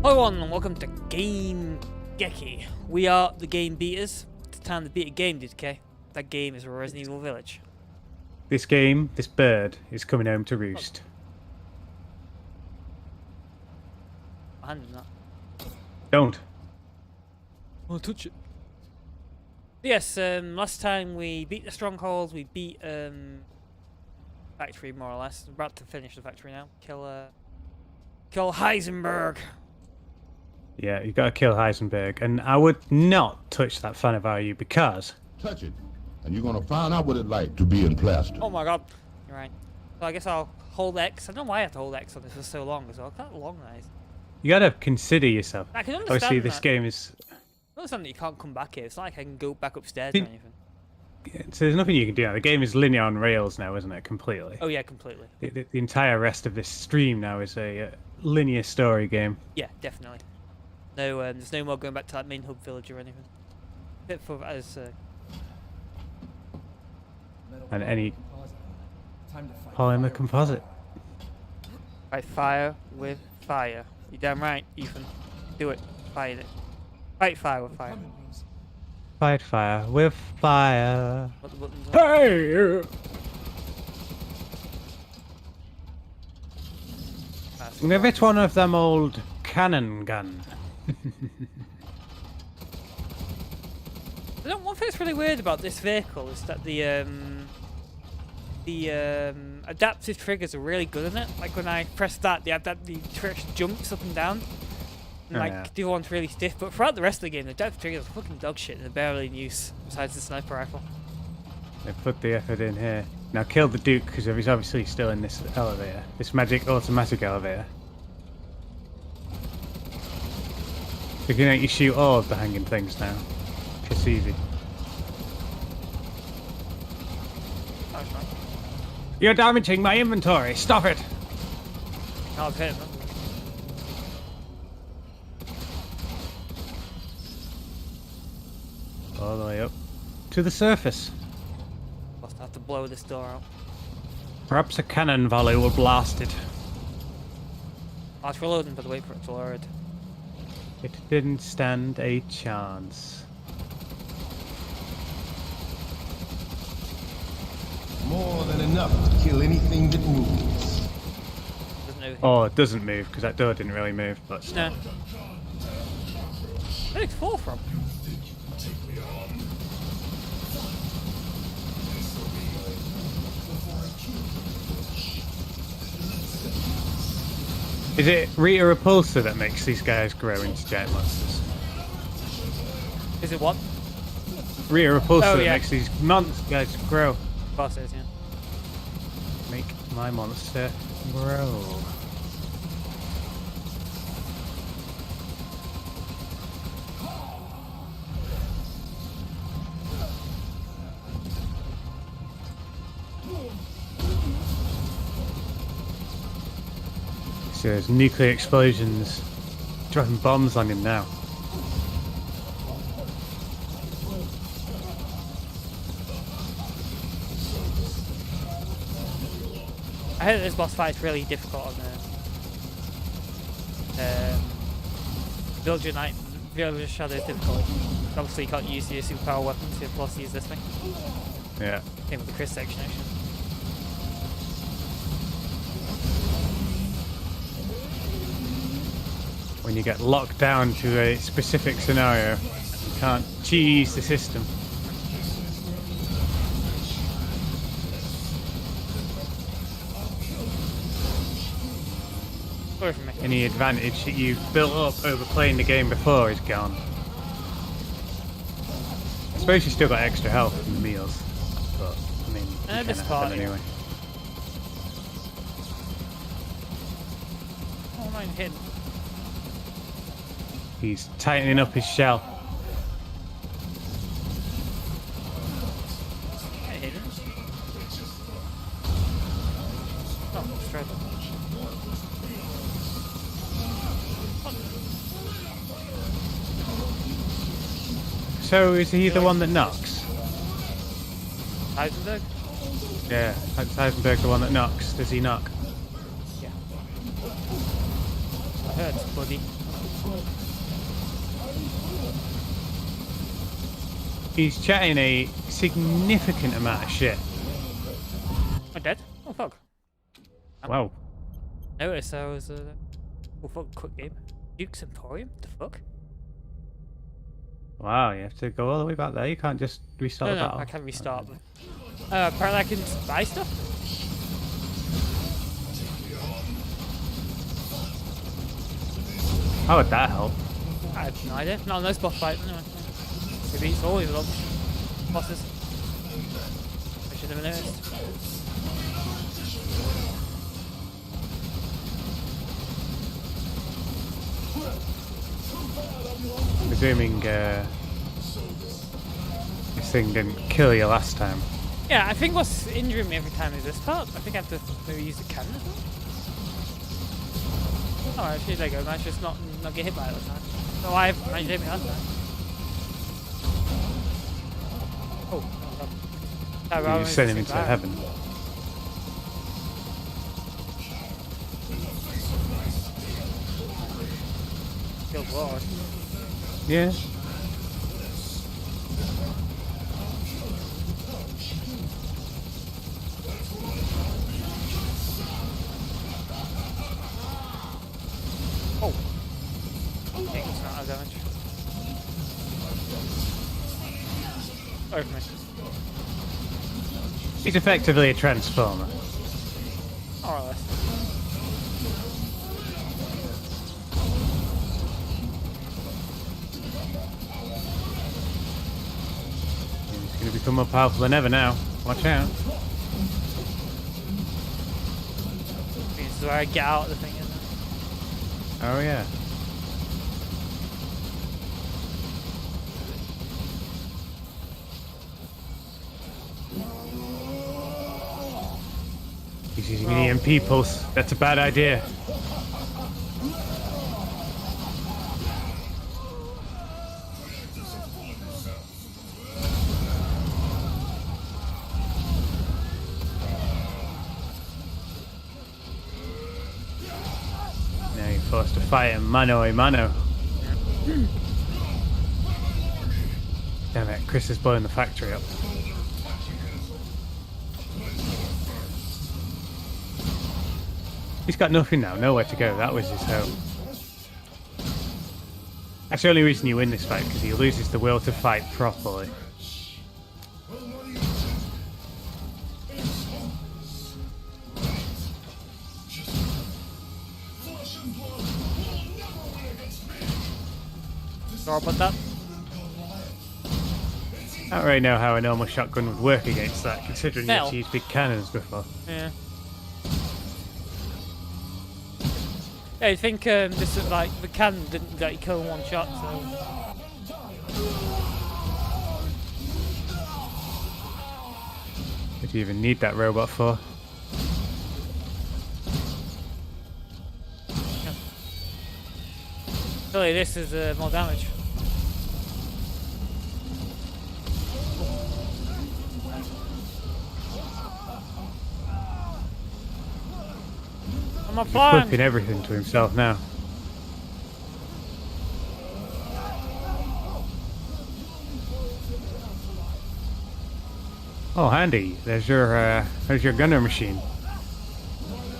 Hello everyone and welcome to Game-Geki. We are the game beaters. It's time to beat a game, DK. That game is Resident Evil Village. This bird, is coming home to roost. Behind him, that. Don't. I'll touch it. Yes, last time we beat the strongholds, we beat factory more or less. We're about to finish the factory now. Kill Heisenberg. Yeah, you gotta kill Heisenberg, and I would not touch that fan of RU because... Touch it, and you're gonna find out what it's like to be in plaster. Oh my god, you're right. So I guess I'll hold X. I don't know why I have to hold X on this for so long as well. How long that is. You gotta consider yourself. I can understand Obviously, this that. game is... I understand that you can't come back here. It's not like I can go back upstairs or anything. So there's nothing you can do now. The game is linear on rails now, isn't it? Completely. Oh yeah, completely. The entire rest of this stream now is a linear story game. Yeah, definitely. No, there's no more going back to that main hub village or anything. Bit for as. And any polymer composite. Fight fire with fire. You damn right, Ethan. Do it. Fight it. Fight fire with fire. Fight fire with fire. What the buttons are. Hey! If it's one of them old cannon gun. One thing that's really weird about this vehicle is that the adaptive triggers are really good in it. Like when I press that, the trigger jumps up and down. And like the other one's really stiff, but throughout the rest of the game, the adaptive triggers are fucking dog shit and they're barely in use besides the sniper rifle. They put the effort in here. Now kill the Duke because he's obviously still in this elevator, this magic automatic elevator. You can you shoot all of the hanging things now. It's easy. Nice, man. You're damaging my inventory. Stop it. Oh, I've hit him. All the way up to the surface. I'll have to blow this door out. Perhaps a cannon volley will blast it. Oh, it's reloading, by the way, for it to load. It didn't stand a chance. More than enough to kill anything that moves. Doesn't move. Oh, it doesn't move because that door didn't really move. But No. Where did it fall from? is it Rita Repulsa that makes these guys grow into giant monsters? Is it what? Rita Repulsa Oh, that yeah. makes these guys grow. Of course it is, yeah. Make my monster grow. So there's nuclear explosions dropping bombs on him now. I heard this boss fight is really difficult on the Villager Shadow's difficulty. Obviously you can't use your superpower weapons, you have to use this thing. Yeah. Same with the Chris section actually. When you get locked down to a specific scenario, you can't cheese the system. Sorry for me. Any advantage that you've built up over playing the game before is gone. I suppose you still got extra health from the meals, but I mean, you can't this have part, them yeah. anyway. Oh, mine hit. He's tightening up his shell. I hit him. Oh, straight up. So is he the one that knocks? Heisenberg? Yeah, Heisenberg the one that knocks. Does he knock? Yeah. Hurts, buddy. He's chatting a significant amount of shit. I'm dead. Oh fuck. Wow. Notice I was oh fuck, quick game. Duke's Emporium? The fuck? Wow, you have to go all the way back there. You can't just restart No, the no, battle. I can't restart. But, apparently I can buy stuff. How would that help? I have no idea. Not on those boss fights anyway. Maybe it's always a lot of bosses. I should have noticed. Presuming this thing didn't kill you last time. Yeah, I think what's injuring me every time is this part. I think I have to maybe use the cannon as well. Oh, actually, there you go. I managed to just not get hit by it last time. No, I managed to hit me last time. Oh, God. You send him into heaven. Good lord. Yeah. Oh. Okay, it's not out of damage. Sorry for me. He's effectively a transformer. More or less. He's going to become more powerful than ever now. Watch out. This is where I get out of the thing, isn't it? Oh yeah. He's using an EMP pulse. That's a bad idea. Now you're forced to fight him mano a mano. Damn it, Chris is blowing the factory up. He's got nothing now, nowhere to go. That was his home. That's the only reason you win this fight, because he loses the will to fight properly. Sorry about that. I don't really know how a normal shotgun would work against that, considering you Hell. had to use big cannons before. Yeah. Yeah, you think this is like the cannon didn't let you kill in one shot, so. What do you even need that robot for? Clearly, this is more damage. I'm He's applying. flipping everything to himself now. Oh, handy. There's your gunner machine.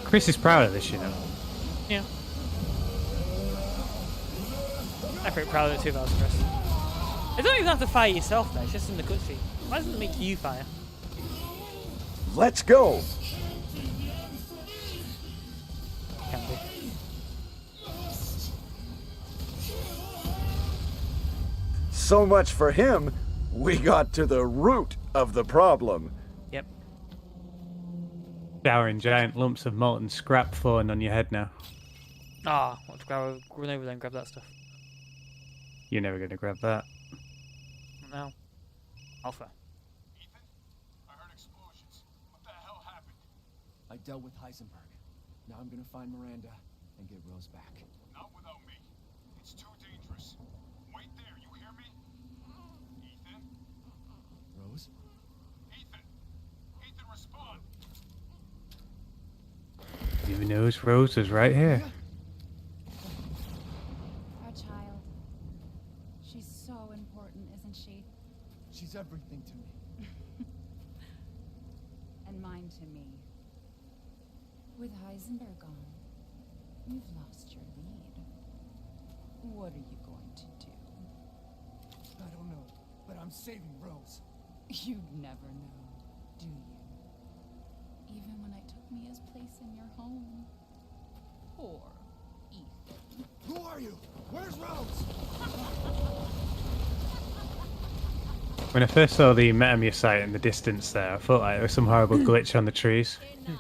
Chris is proud of this, you know. Yeah. I'm pretty proud of it too, if I was Chris. You don't even have to fire yourself though, it's just in the cutscene. Why doesn't it make you fire? Let's go. Can be. So much for him. We got to the root of the problem. Yep. Showering giant lumps of molten scrap falling on your head now. Ah, want to run over there and grab that stuff. You're never going to grab that. No. Alpha. Ethan, I heard explosions. What the hell happened? I dealt with Heisenberg. Now I'm gonna find Miranda and get Rose back. Not without me. It's too dangerous. Wait there, you hear me? Ethan? Rose? Ethan! Ethan, respond! Even knows Rose is right here. means everything to me. And mine to me. With Heisenberg gone, you've lost your lead. What are you going to do? I don't know, but I'm saving Rose. You'd never know, do you? Even when I took Mia's place in your home. Poor Ethan. Who are you? Where's Rose? When I first saw the Metamia site in the distance there, I thought like, there was some horrible glitch on the trees. Enough.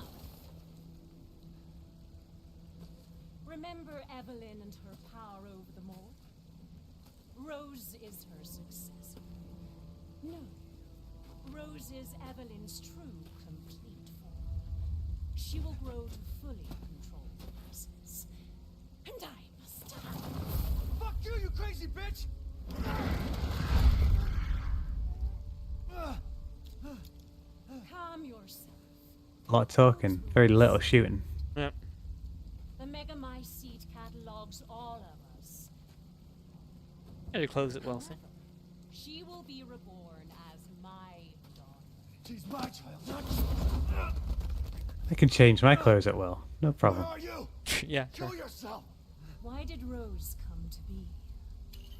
Remember Evelyn and her power over them all? Rose is her successor. No. Rose is Evelyn's true, complete form. She will grow to fully control the process. And I must stop. Fuck you, you crazy bitch! Calm yourself. A lot of talking, very little shooting. Yeah. The Megamycete catalogs all of us. Gotta close it well, see. She will be reborn as my daughter. She's my child, not I can change my clothes at will, no problem. Where are you? Yeah, sure. Kill yourself! Why did Rose come to be?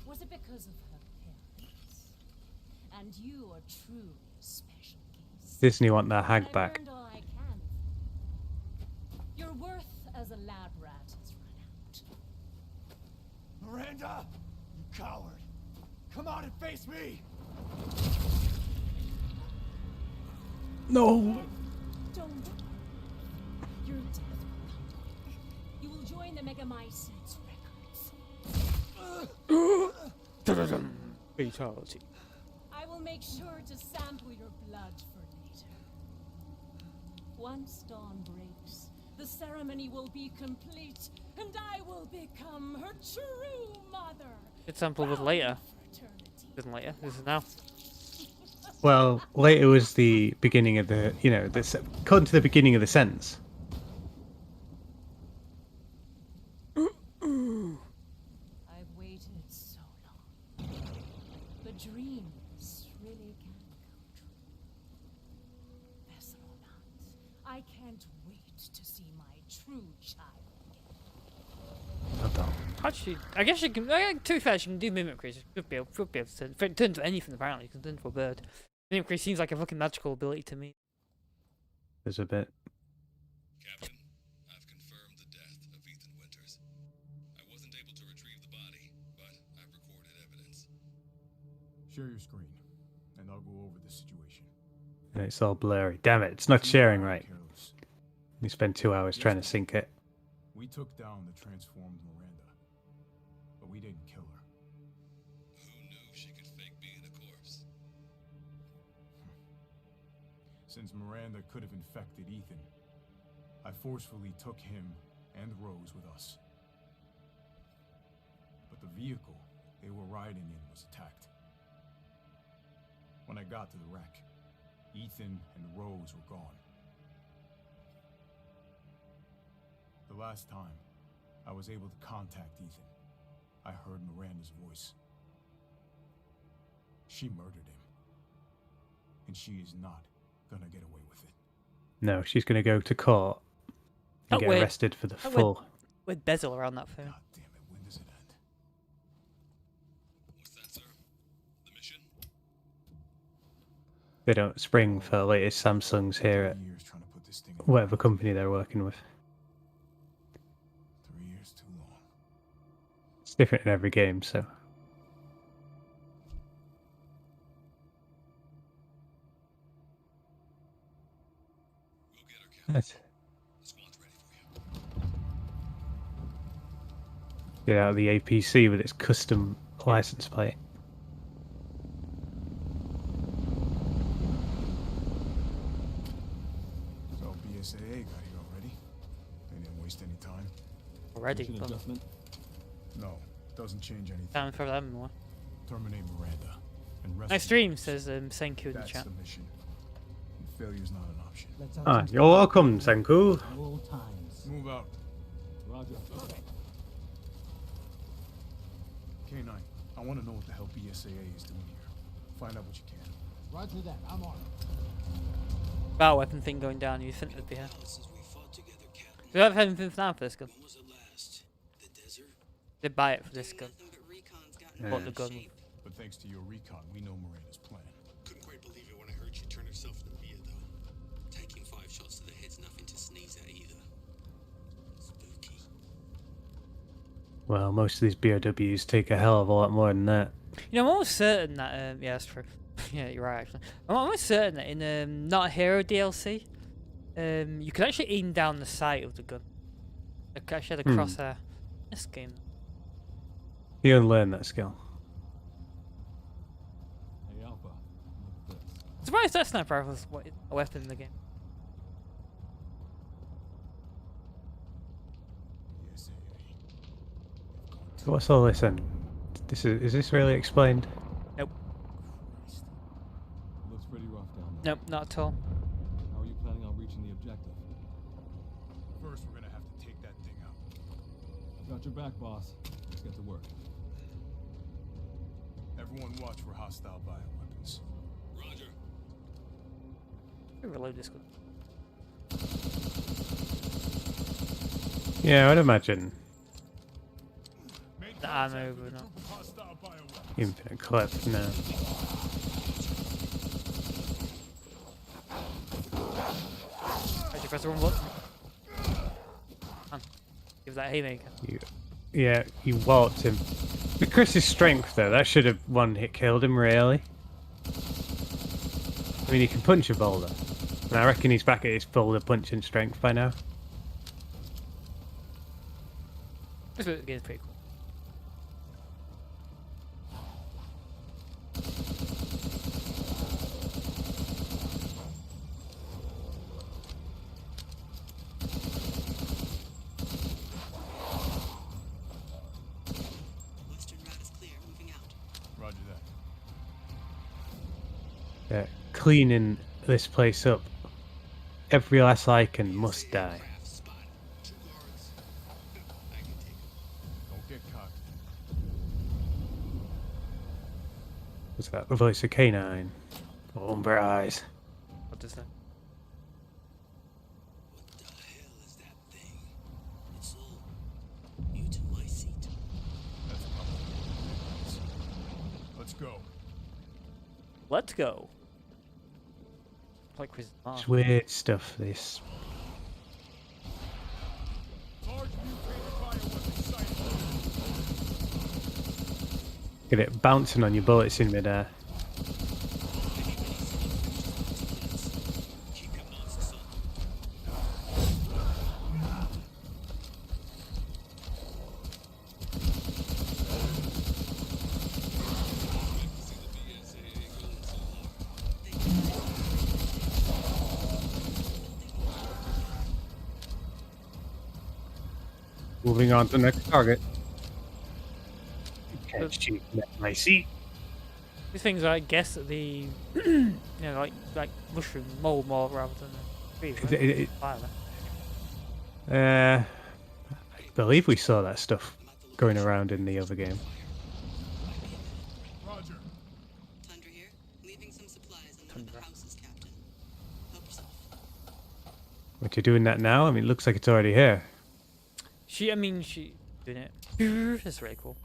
Was it because of her parents? And you are truly a special case. Disney want their hag I've back. learned all I can. Your worth as a lab rat has run out. Miranda! You coward! Come out and face me! No! Don't. Your death will come quick. You will join the Megamycete's records. Fatality. I will make sure to sample your blood for later. Once dawn breaks, the ceremony will be complete, and I will become her true mother. Good sample was later. For eternity. Isn't later. This is now. Well, later was the beginning of the, you know, according to the beginning of the sentence. I've waited so long. The dreams really can come true. Vessel or not, I can't wait to see my true child again. Actually, I guess you can. To be fair, she can do mimicry. She should be able to turn into anything. Apparently, she can turn into a bird. Mimicry seems like a fucking magical ability to me. There's a bit. Captain, I've confirmed the death of Ethan Winters. I wasn't able to retrieve the body, but I've recorded evidence. Share your screen, and I'll go over the situation. And it's all blurry. Damn it, it's not sharing right. Careless. We spent 2 hours trying to sync it. We took down the transformed Miranda, but we didn't kill her. Who knew she could fake being a corpse? Since Miranda could have infected Ethan, I forcefully took him and Rose with us. But the vehicle they were riding in was attacked. When I got to the wreck, Ethan and Rose were gone. The last time I was able to contact Ethan, I heard Miranda's voice. She murdered him. And she is not gonna get away with it. No, she's going to go to court and get arrested for the full. With bezel around that phone. God damn it, when does it end? What's that, sir? The mission? They don't spring for the latest Samsungs here at 3 years trying to put this thing in whatever company they're working with. 3 years too long. It's different in every game, so. We'll get her, Captain. That's, The squad's ready for you. get out of the APC with its custom license plate. So BSAA got here already? They didn't waste any time? Already. Mission But adjustment. No, doesn't change anything. time for them more. Terminate Miranda. And rest Nice of stream, us. says Senku in the That's chat. the mission. And failure's not an option. Let's have Ah, some you're welcome, Senku. old times. Move out. Roger. K9, I want to know what the hell BSAA is doing here. Find out what you can. Roger that. I'm on. Battle weapon thing going down. You think they'd be here? Since we fought together, Captain. Do you have anything for now for this gun? When was it last? The desert? Did buy it for this gun? Nothing but recon's gotten Yeah. Bought the gun. But thanks to your recon, we know Miranda's plan. Couldn't quite believe it when I heard she turned herself into Mia, though. Taking 5 shots to the head's nothing to sneeze at either. Spooky. Well, most of these BOWs take a hell of a lot more than that. You know, I'm almost certain that yeah, that's true. Yeah, you're right. Actually, I'm almost certain that in Not a Hero DLC, you can actually aim down the sight of the gun. Like actually had a crosshair. This game. You unlearn that skill. Hey, Alpha. Look at this. Surprised that sniper rifle was a weapon in the game. Yes, So what's all this then? Is this really explained? Nope. Looks pretty rough down there. Nope, not at all. How are you planning on reaching the objective? First, we're gonna have to take that thing out. I've got your back, boss. Let's get to work. Everyone watch for hostile bioweapons. Roger. Reload this gun. Yeah, I'd imagine. Make The contact ammo with will a not. group of hostile bioweapons. Infinite clip, no. Actually, press the wrong button. Come on. Give that haymaker. Yeah, you walked him. With Chris's strength, though, that should have one hit killed him, really. I mean, he can punch a boulder. And I reckon he's back at his boulder punching strength by now. This bit of the game is pretty cool. Western route is clear. Moving out. Roger that. Yeah, cleaning this place up. Every last icon must die. Craft spotted. 2 guards. I can take 'em. Don't get cocked. What's that? The voice of Canine. Umber eyes. What does that? What the hell is that thing? It's all new to my seat. That's a couple. Let's go. Let's go. Like Chris. It's weird stuff, this. Large mutated bioweapon sighted. Get it bouncing on your bullets in midair. Keep your monsters up. Moving on to the next target. Can't shoot my seat. These things are, I guess, the you know, like mushroom mold more rather than a tree. It- Right? I believe we saw that stuff going around in the other game. Roger. Tundra here. Leaving some supplies in one of the houses, Captain. Help yourself. But you're doing that now? I mean, it looks like it's already here. She doing it. That's really cool.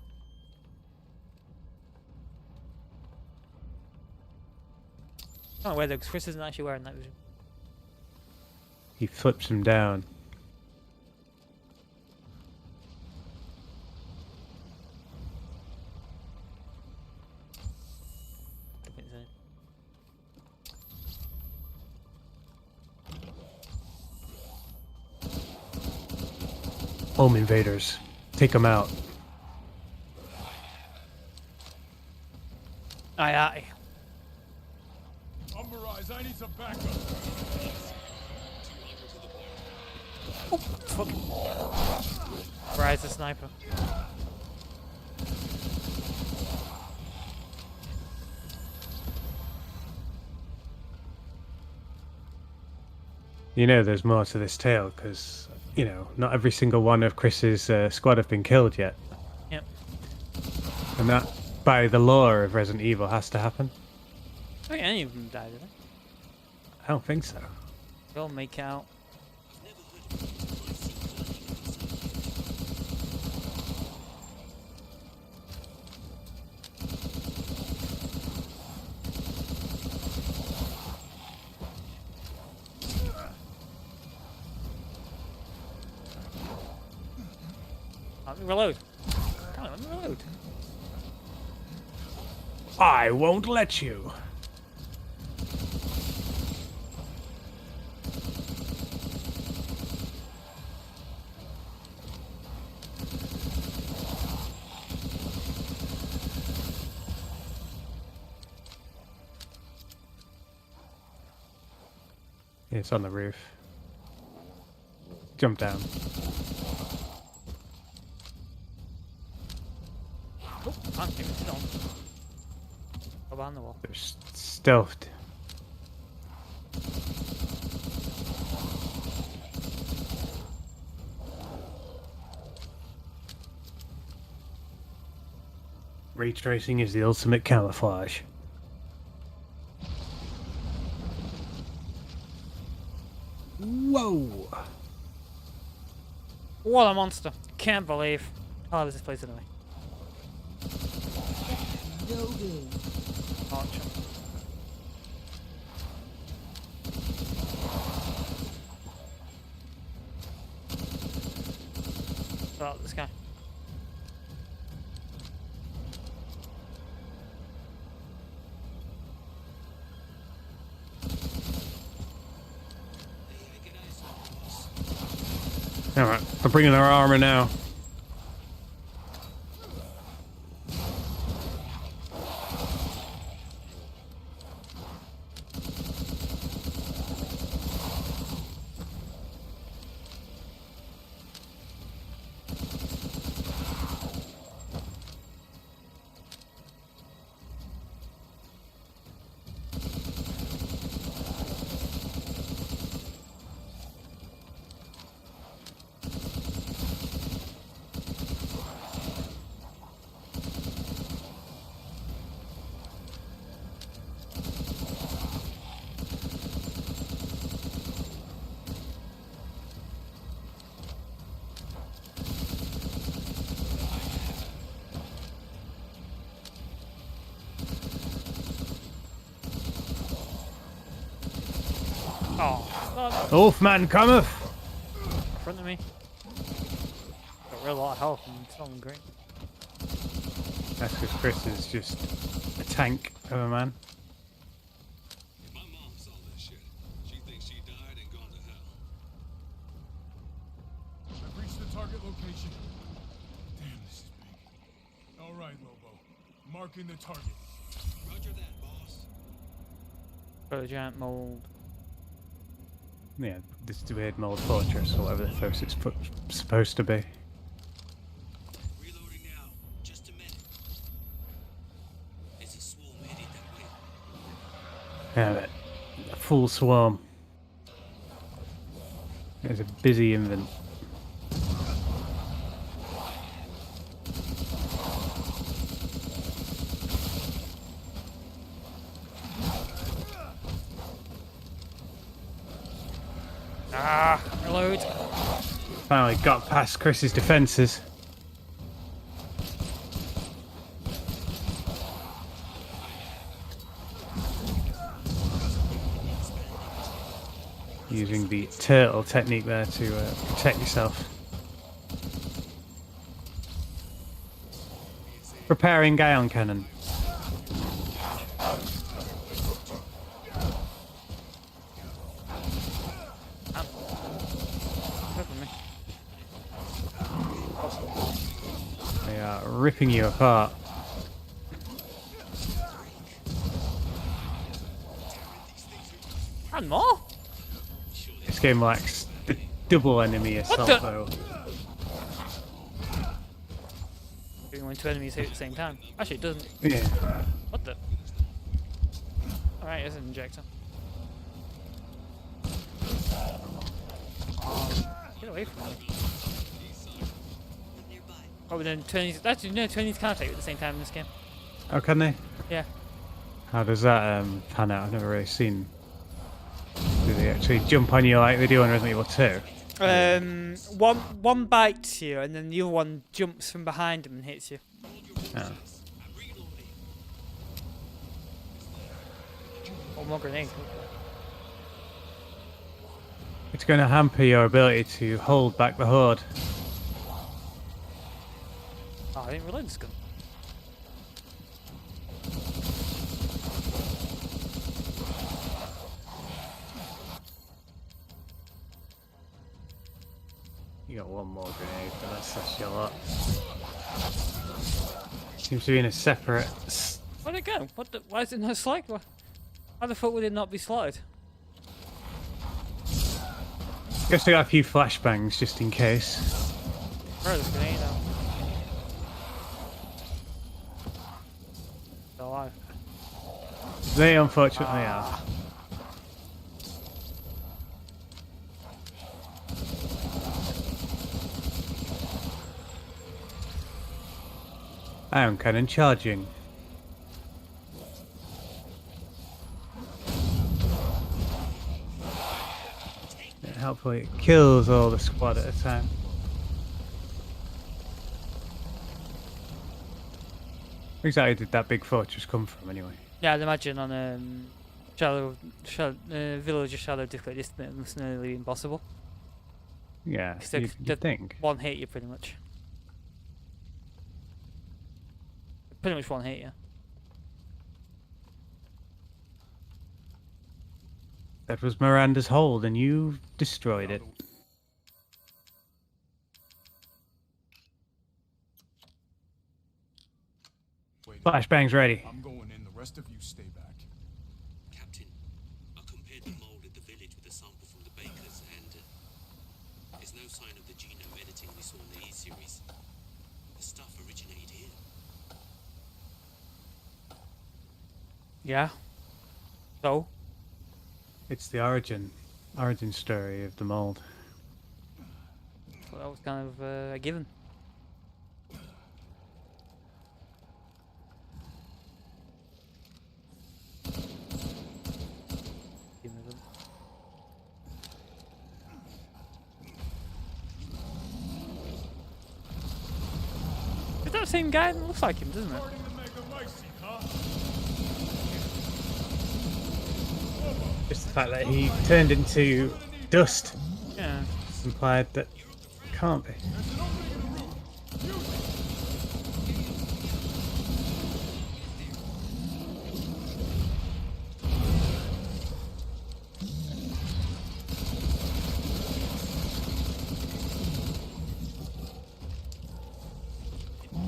Oh, where though? 'Cause Chris isn't actually wearing that vision. He flips him down. Home invaders. Take them out. Aye, aye. Umber eyes, I need some backup. Fucking. Rise the sniper. You know there's more to this tale, because, you know, not every single one of Chris's squad have been killed yet. Yep. And that, by the law of Resident Evil, has to happen. I think any of them died, did they? I don't think so. They all make out. Let me reload. Come on, let me reload. I won't let you. It's on the roof. Jump down. Oh, I'm doing it on. Go behind the wall. They're stealthed. Ray tracing is the ultimate camouflage. Whoa! What a monster. Can't believe. How is this place anyway? No good. Archer. Oh, this guy. Alright, I'm bringing our armor now. Oh, Wolfman cometh! in front of me. Got a real lot of health and it's not great. That's because Chris is just a tank of a man. If my mom saw this shit, she thinks she died and gone to hell. I've reached the target location. Damn, this is big. All right, Lobo. Marking the target. Roger that, boss. Got a giant mold. Yeah, this weird mold fortress or whatever the fuck it's supposed to be. Reloading now. Just a minute. It's a swarm headed that way. Yeah, a full swarm. There's a busy invent. Ah, reload. Finally got past Chris's defences. Using the turtle technique there to protect yourself. Preparing ion cannon. They are ripping you apart. And more? This game lacks the double enemy assault the- though. Doing when two enemies hit at the same time. Actually, it doesn't. Yeah. What the? Alright, it's an injector. Get away from me. Nearby. Oh, but then 20s. Actually, no, 20s can't attack you at the same time in this game. Oh, can they? Yeah. How does that pan out? I've never really seen. Do they actually jump on you like they do on Resident Evil 2? One bites you, and then the other one jumps from behind him and hits you. Oh. One more grenade. It's going to hamper your ability to hold back the horde. Oh, I didn't reload this gun. You got one more grenade, but that's your lot. Seems to be in a separate. Where'd it go? Why is it not slide? How the fuck would it not be slide? Guess I got a few flashbangs just in case. Where is the grenade now? Still alive. They unfortunately are. Ion cannon charging. Yeah, hopefully it kills all the squad at a time. Where exactly did that big fortress come from anyway? Yeah, I'd imagine on Village of Shadow difficulty this must nearly be impossible. Yeah, you'd think. One hit you pretty much. Pretty much one hit you. That was Miranda's hold and you destroyed it. Flashbang's ready. I'm going in. The rest of you stay back. Captain, I compared the mold at the village with a sample from the bakers, and there's no sign of the genome editing we saw in the E-series. The stuff originated here. Yeah. So? It's the origin story of the mold. Well, that was kind of a given. Is that the same guy? It looks like him, doesn't it? Just the fact that he turned into dust. Yeah. Implied that can't be.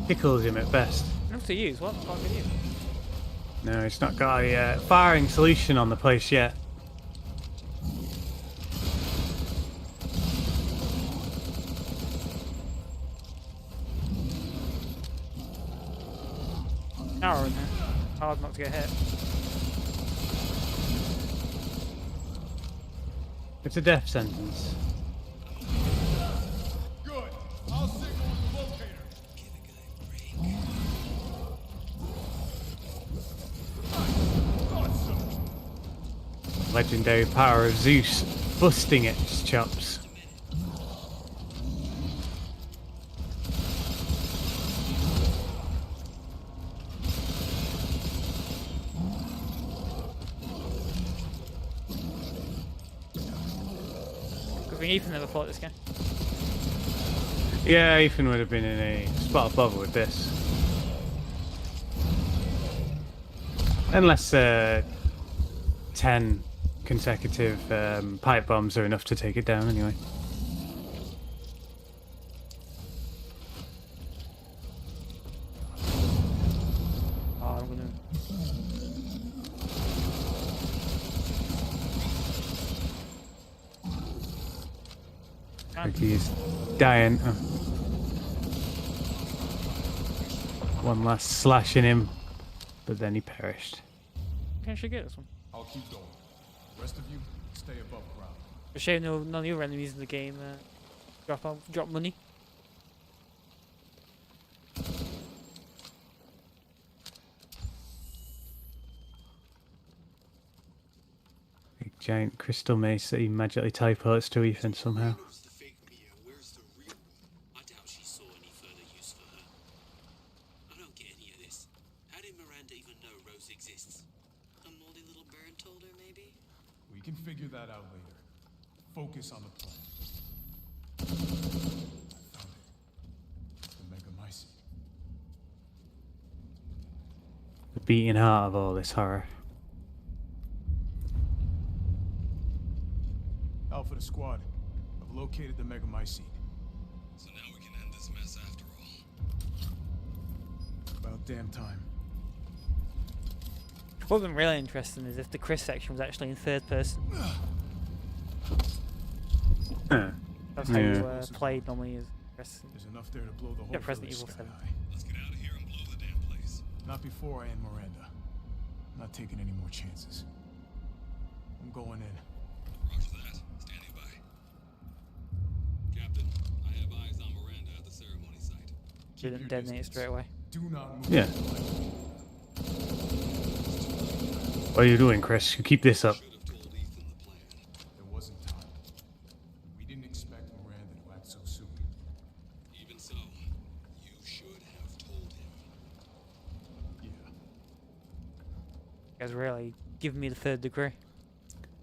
Tickles him at best. Enough to use. What the fuck are you? No, it's not got a firing solution on the place yet. Arrow in there. Hard not to get hit. It's a death sentence. Good. I'll signal the locator. Legendary power of Zeus busting its chops. Good thing Ethan never fought this guy. Yeah, Ethan would have been in a spot above with this. Unless 10 consecutive pipe bombs are enough to take it down anyway. Oh, I'm gonna... He's dying. Oh. One last slash in him, but then he perished. Can she get this one? I'll keep going. The rest of you, stay above ground. A shame none of your enemies in the game drop money. giant crystal mace that he magically teleports to Ethan somehow. Where's the fake Mia? Where's the real one? I doubt she saw any further use for her. I don't get any of this. How did Miranda even know Rose exists? A moldy little bird told her, maybe? We can figure that out later. Focus on the plan. I found it. It's the Megamycete. The beating heart of all this horror. Alpha to squad. I've located the Megamycete. So now we can end this mess after all. About damn time. What would have been really interesting is if the Chris section was actually in third person. That's how you played normally as Chris. There's enough there to blow the whole Yeah, Resident village Evil sky 7. high. Let's get out of here and blow the damn place. Not before I end Miranda. I'm not taking any more chances. I'm going in. Roger that. Standing by. Captain, I have eyes on Miranda at the ceremony site. Didn't detonate straight away. Do not move. Yeah. What are you doing, Chris? You keep this up. Should have told Ethan the plan. There wasn't time. We didn't expect Miranda to act so soon. Even so, you should have told him. Yeah. You guys really giving me the third degree.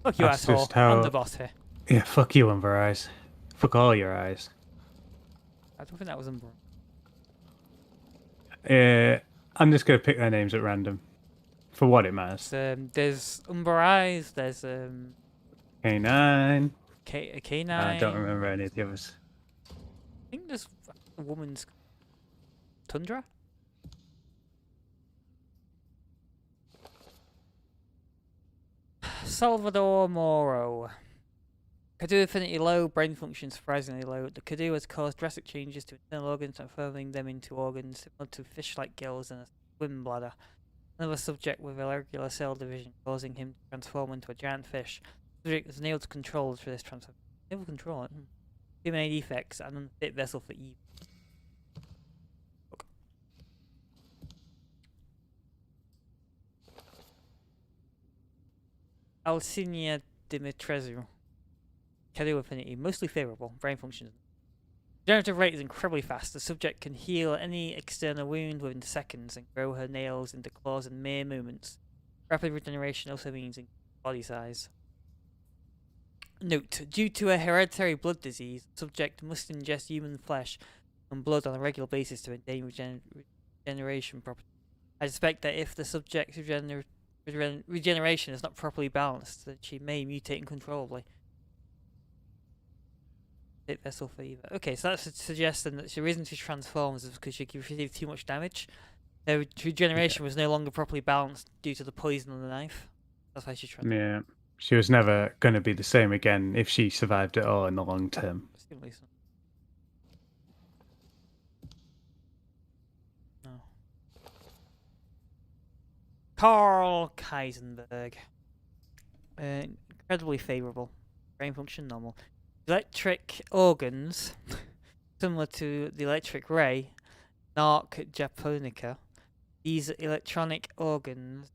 Fuck you, That's asshole. just how- I'm the boss here. Yeah, fuck you, Umber Eyes. Fuck all your eyes. I don't think that was Umber. I'm just gonna pick their names at random. For what it matters. There's Umber Eyes, there's K9. K9. I don't remember any of the others. I think there's a woman's Tundra. Salvador Moro. Kadu affinity low, brain function surprisingly low. The Kadu has caused drastic changes to internal organs, transforming them into organs similar to fish-like gills and a swim bladder. Another subject with irregular cell division, causing him to transform into a giant fish. The subject is unable to control through this transformation. Able to control it? Too many defects and unfit vessel for Eve. Alcinia Dimitrescu. Kadu affinity, mostly favourable. Brain function. Regenerative rate is incredibly fast. The subject can heal any external wound within seconds and grow her nails into claws in mere moments. Rapid regeneration also means increased body size. Note: due to a hereditary blood disease, the subject must ingest human flesh and blood on a regular basis to maintain regeneration properties. I suspect that if the subject's regeneration is not properly balanced, that she may mutate uncontrollably. Vessel fever. Okay, so that's suggesting that the reason she transforms is because she received too much damage. Her regeneration was no longer properly balanced due to the poison on the knife. That's why she transformed. Yeah. She was never going to be the same again if she survived it all in the long term. No. Carl Kaisenberg. Incredibly favourable. Brain function normal. Electric organs, similar to the electric ray, Narc Japonica. These electric organs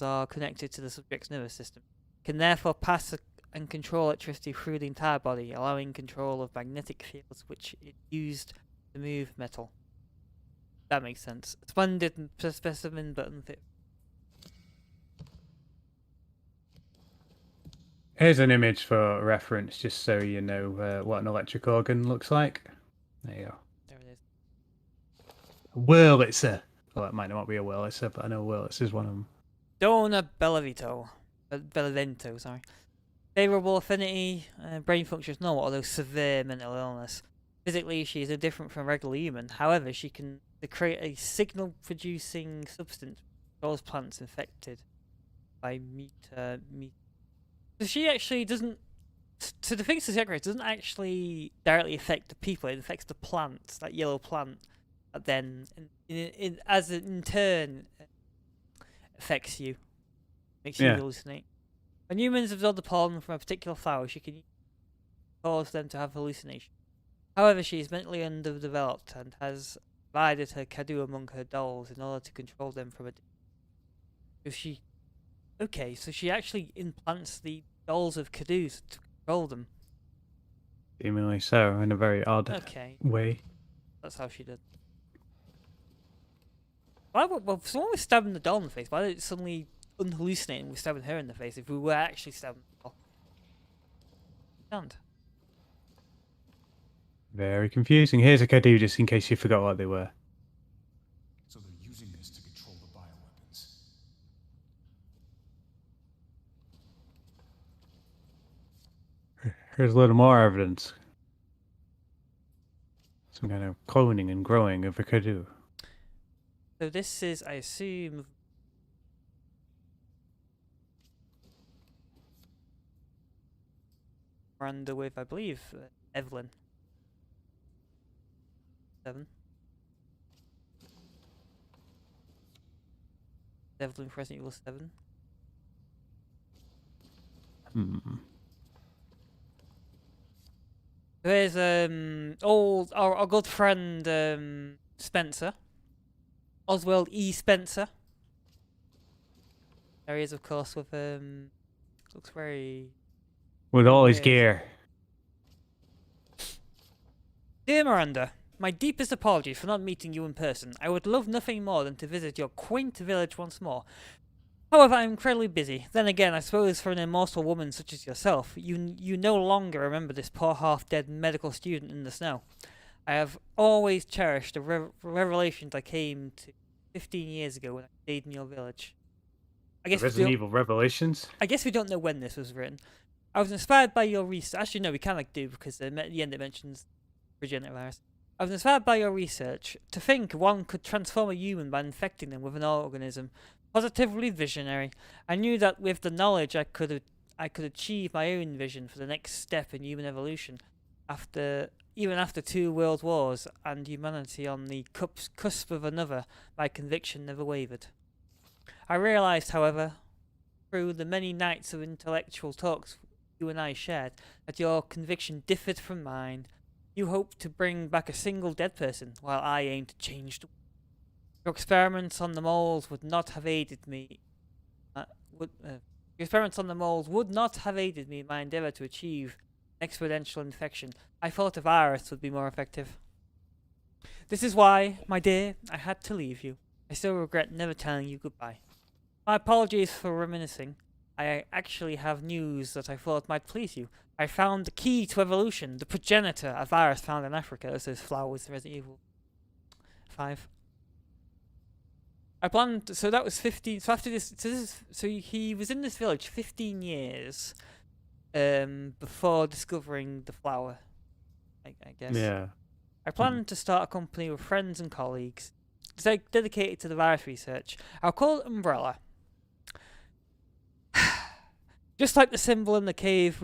are connected to the subject's nervous system. Can therefore pass and control electricity through the entire body, allowing control of magnetic fields which it used to move metal. That makes sense. Splendid specimen, but unfit. Here's an image for reference, just so you know what an electric organ looks like. There you go. There it is. A Wurlitzer. Well, it might not be a Wurlitzer, but I know Wurlitzer is one of them. Donna Bellavento, sorry. Favourable affinity, brain function is normal, although severe mental illness. Physically, she is different from a regular human. However, she can secrete a signal-producing substance which causes plants infected by So she actually doesn't. So the thing secrets doesn't actually directly affect the people. It affects the plant, that yellow plant, that then, as it in turn, affects you, makes you hallucinate. When humans absorb the pollen from a particular flower, she can cause them to have hallucinations. However, she is mentally underdeveloped and has divided her Kadu among her dolls in order to control them from a. If she Okay, so she actually implants the dolls of Caduce to control them. Seemingly so, in a very odd Okay, way. that's how she did. Why would, well, if someone was stabbing the doll in the face, why did it suddenly unhallucinate and we're stabbing her in the face if we were actually stabbing the doll? And Very confusing. Here's a Cadu just in case you forgot what they were. So they're using this to control the bioweapons. Here's a little more evidence. Some kind of cloning and growing of a Cadu. so this is, I assume, Miranda with, I believe, Evelyn. 7. Evelyn from Resident Evil 7. There's our good friend Spencer. Oswald E. Spencer. There he is, of course, with looks very With all his weird. gear. Dear Miranda, my deepest apologies for not meeting you in person. I would love nothing more than to visit your quaint village once more. However, I'm incredibly busy. Then again, I suppose for an immortal woman such as yourself, you no longer remember this poor half-dead medical student in the snow. I have always cherished the revelations I came to 15 years ago when I stayed in your village. I guess Resident Evil Revelations? I guess we don't know when this was written. I was inspired by your research. Actually, no, we kind of do because at the end it mentions regenerative virus. I was inspired by your research. To think one could transform a human by infecting them with an organism. Positively visionary. I knew that with the knowledge I could achieve my own vision for the next step in human evolution. Even after 2 world wars and humanity on the cusp of another, my conviction never wavered. I realized, however, through the many nights of intellectual talks you and I shared, that your conviction differed from mine. You hoped to bring back a single dead person, while I aimed to change the world. Your experiments on the moles would not have aided me. Your experiments on the moles would not have aided me in my endeavor to achieve exponential infection. I thought a virus would be more effective. This is why, my dear, I had to leave you. I still regret never telling you goodbye. My apologies for reminiscing. I actually have news that I thought might please you. I found the key to evolution, the progenitor, a virus found in Africa, as those flowers in Resident Evil 5. I planned, so that was 15, so after this, so he was in this village 15 years before discovering the flower, I guess. Yeah. I planned to start a company with friends and colleagues dedicated to the virus research. I'll call it Umbrella. Just like the symbol in the cave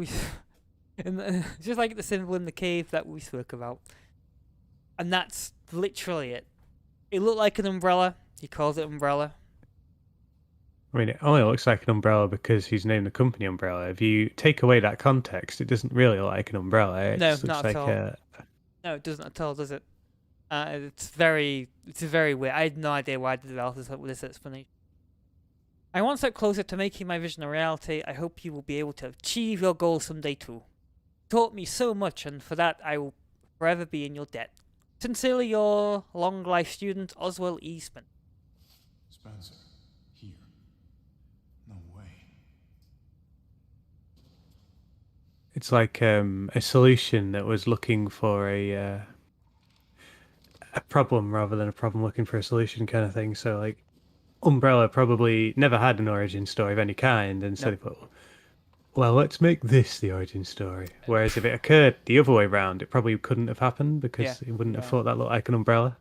just like the symbol in the cave that we spoke about. And that's literally it. It looked like an umbrella. He calls it Umbrella. I mean, it only looks like an umbrella because he's named the company Umbrella. If you take away that context, it doesn't really look like an umbrella. It No, just looks not like at all. No, it doesn't at all, does it? It's very weird. I had no idea why the developers went with this explanation. I'm one step closer to making my vision a reality. I hope you will be able to achieve your goal someday too. You taught me so much, and for that I will forever be in your debt. Sincerely, your long life student, Oswald Eastman. Spencer, here. No way. It's like a solution that was looking for a problem rather than a problem looking for a solution kind of thing. So like Umbrella probably never had an origin story of any kind, and so they thought, well, let's make this the origin story. Whereas if it occurred the other way around, it probably couldn't have happened because it wouldn't have thought that looked like an umbrella.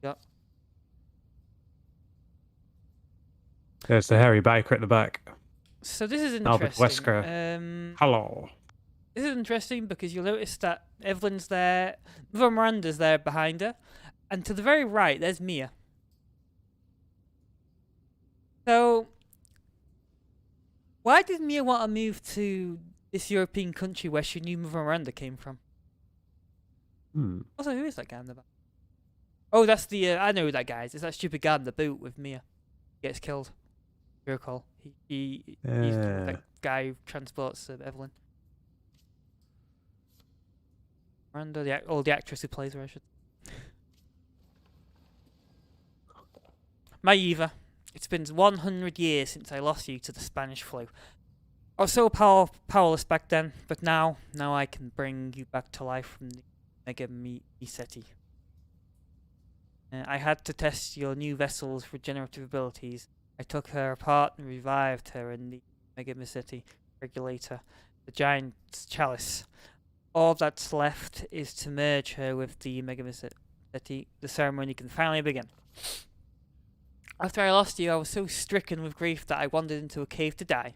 Yep. There's the hairy biker at the back. So this is Albert interesting. Wesker. Hello. This is interesting because you'll notice that Evelyn's there, Mother Miranda's there behind her, and to the very right, there's Mia. So, why did Mia want to move to this European country where she knew Mother Miranda came from? Also, who is that guy in the back? Oh, that's the I know who that guy is. It's that stupid guy in the boot with Mia. He gets killed. You recall? He's that guy who transports Evelyn. Miranda, the actress who plays her, I should. My Eva, it's been 100 years since I lost you to the Spanish flu. I was so powerless back then, but now I can bring you back to life from the Mega-Geki. I had to test your new vessel's regenerative abilities. I took her apart and revived her in the Mega-Geki regulator, the giant chalice. All that's left is to merge her with the Mega-Geki. The ceremony can finally begin. After I lost you, I was so stricken with grief that I wandered into a cave to die.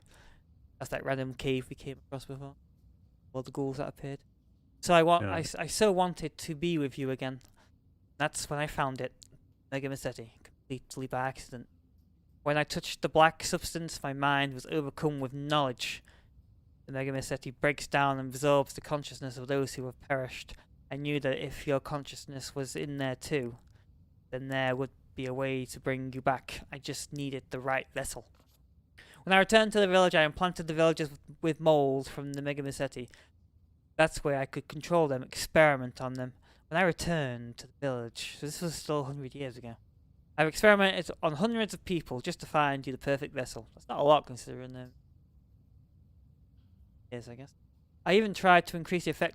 That's that random cave we came across before. All the ghouls that appeared. So I so wanted to be with you again. That's when I found it. Mega-Geki, completely by accident. When I touched the black substance, my mind was overcome with knowledge. The Mega-Geki breaks down and absorbs the consciousness of those who have perished. I knew that if your consciousness was in there too, then there would be a way to bring you back. I just needed the right vessel. When I returned to the village, I implanted the villagers with mold from the Mega-Geki. That's where I could control them, experiment on them. When I returned to the village, so this was still 100 years ago, I've experimented on hundreds of people just to find you the perfect vessel. That's not a lot considering them. Yes, I guess. I even tried to increase the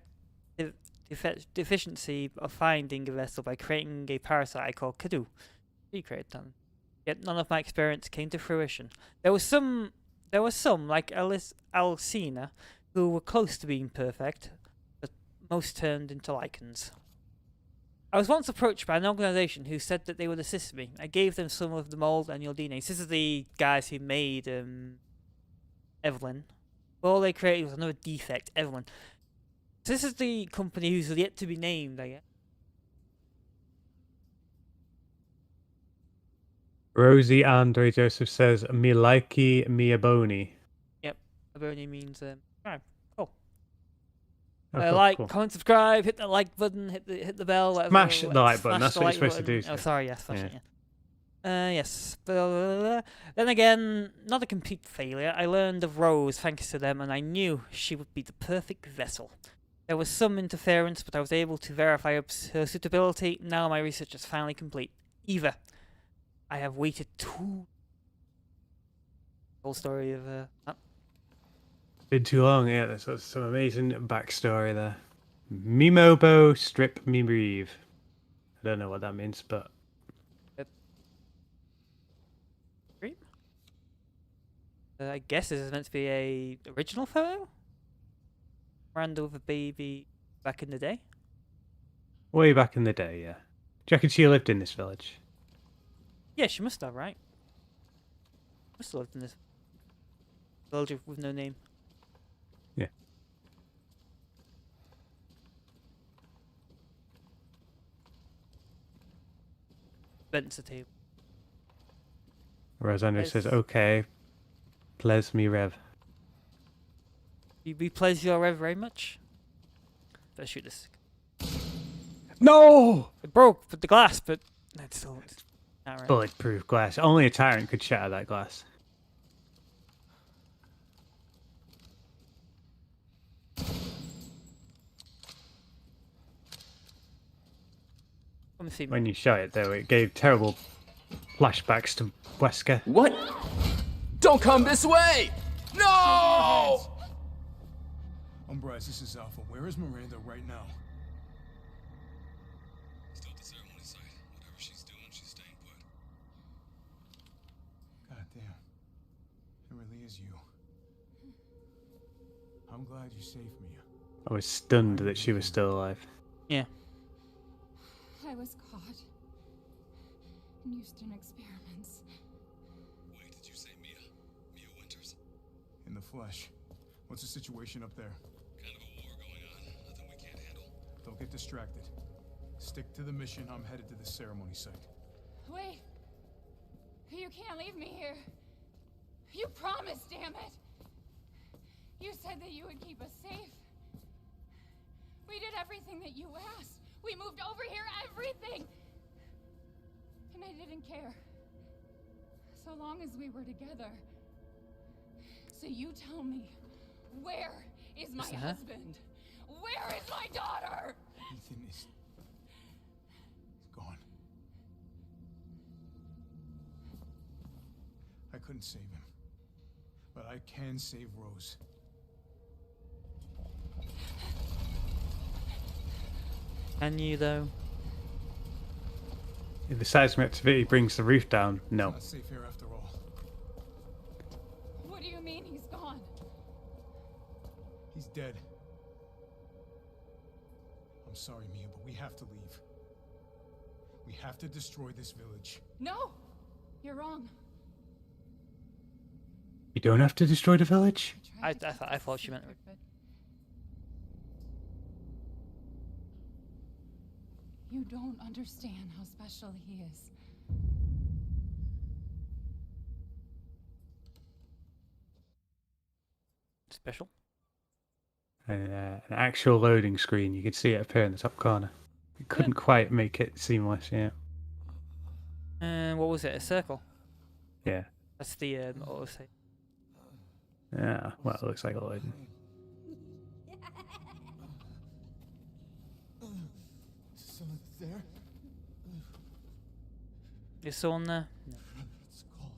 efficiency of finding a vessel by creating a parasite I call Kadu. You created them. Yet none of my experience came to fruition. There was some like Alcina, who were close to being perfect, but most turned into lichens. I was once approached by an organization who said that they would assist me. I gave them some of the mold and your DNA. This is the guys who made Evelyn. All they created was another defect, Evelyn. So this is the company who's yet to be named, I guess. Rosie Andre Joseph says, "Mi likey, mi aboni." Yep, aboni means subscribe. Cool. Oh, Like, cool. comment, subscribe, hit the like button, hit the bell. Whatever, Smash the like button. That's what you're supposed to do. Oh, sorry, yes, smash it. Yeah. Yes. Then again, not a complete failure. I learned of Rose thanks to them, and I knew she would be the perfect vessel. There was some interference, but I was able to verify her suitability. Now my research is finally complete. Eva. I have waited too. Whole story of Been too long, yeah. There's some amazing backstory there. Mimobo strip me breathe. I don't know what that means, but I guess this is meant to be a original photo. Miranda with a baby back in the day. way back in the day, yeah. Do you reckon she lived in this village? Yeah, she must have, right? Must have lived in this village with no name. Yeah. Bent's the table. Rosander says, "Okay, please me rev." We please your rev very much. Let's shoot this. No! It broke with the glass, but that's still not right. Bulletproof glass. Only a tyrant could shatter that glass. When you shot it, though, it gave terrible flashbacks to Wesker. What? Don't come this way! No! Umbrise, this is Alpha. Where is Miranda right now? Still at the ceremony site. Whatever she's doing, she's staying put. God damn. It really is you. I'm glad you saved me. I was stunned that she was still alive. Yeah. I was caught and used in experiments. Wait, did you say Mia? Mia Winters? In the flesh. What's the situation up there? Kind of a war going on. Nothing we can't handle. Don't get distracted. Stick to the mission. I'm headed to the ceremony site. Wait! You can't leave me here. You promised, damn it! You said that you would keep us safe. We did everything that you asked. We moved over here, everything! And I didn't care. So long as we were together. So you tell me, where is my husband? Where is my daughter? Ethan is gone. I couldn't save him, but I can save Rose. Can you though? If the seismic activity brings the roof down, no. Not safe here after all. What do you mean he's gone? He's dead. I'm sorry, Mia, but we have to leave. We have to destroy this village. No! You're wrong. You don't have to destroy the village? I thought she meant. You don't understand how special he is. Special? An actual loading screen. You could see it appear in the top corner. It couldn't quite make it seamless, yeah. And what was it? A circle? Yeah. That's the auto save. Yeah, well, it looks like a loading. Someone there? Is someone there? No. It's cold.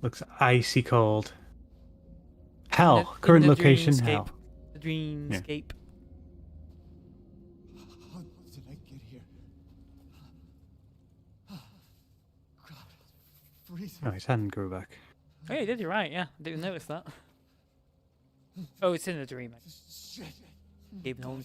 Looks icy cold. Hell, In current the location, dreamscape. hell. The dreamscape. How did I get here? God, it's freezing. Oh, his hand grew back. Oh yeah, you did. You're right. Yeah, I didn't notice that. Oh, it's in the dream. Shit. Keeping home.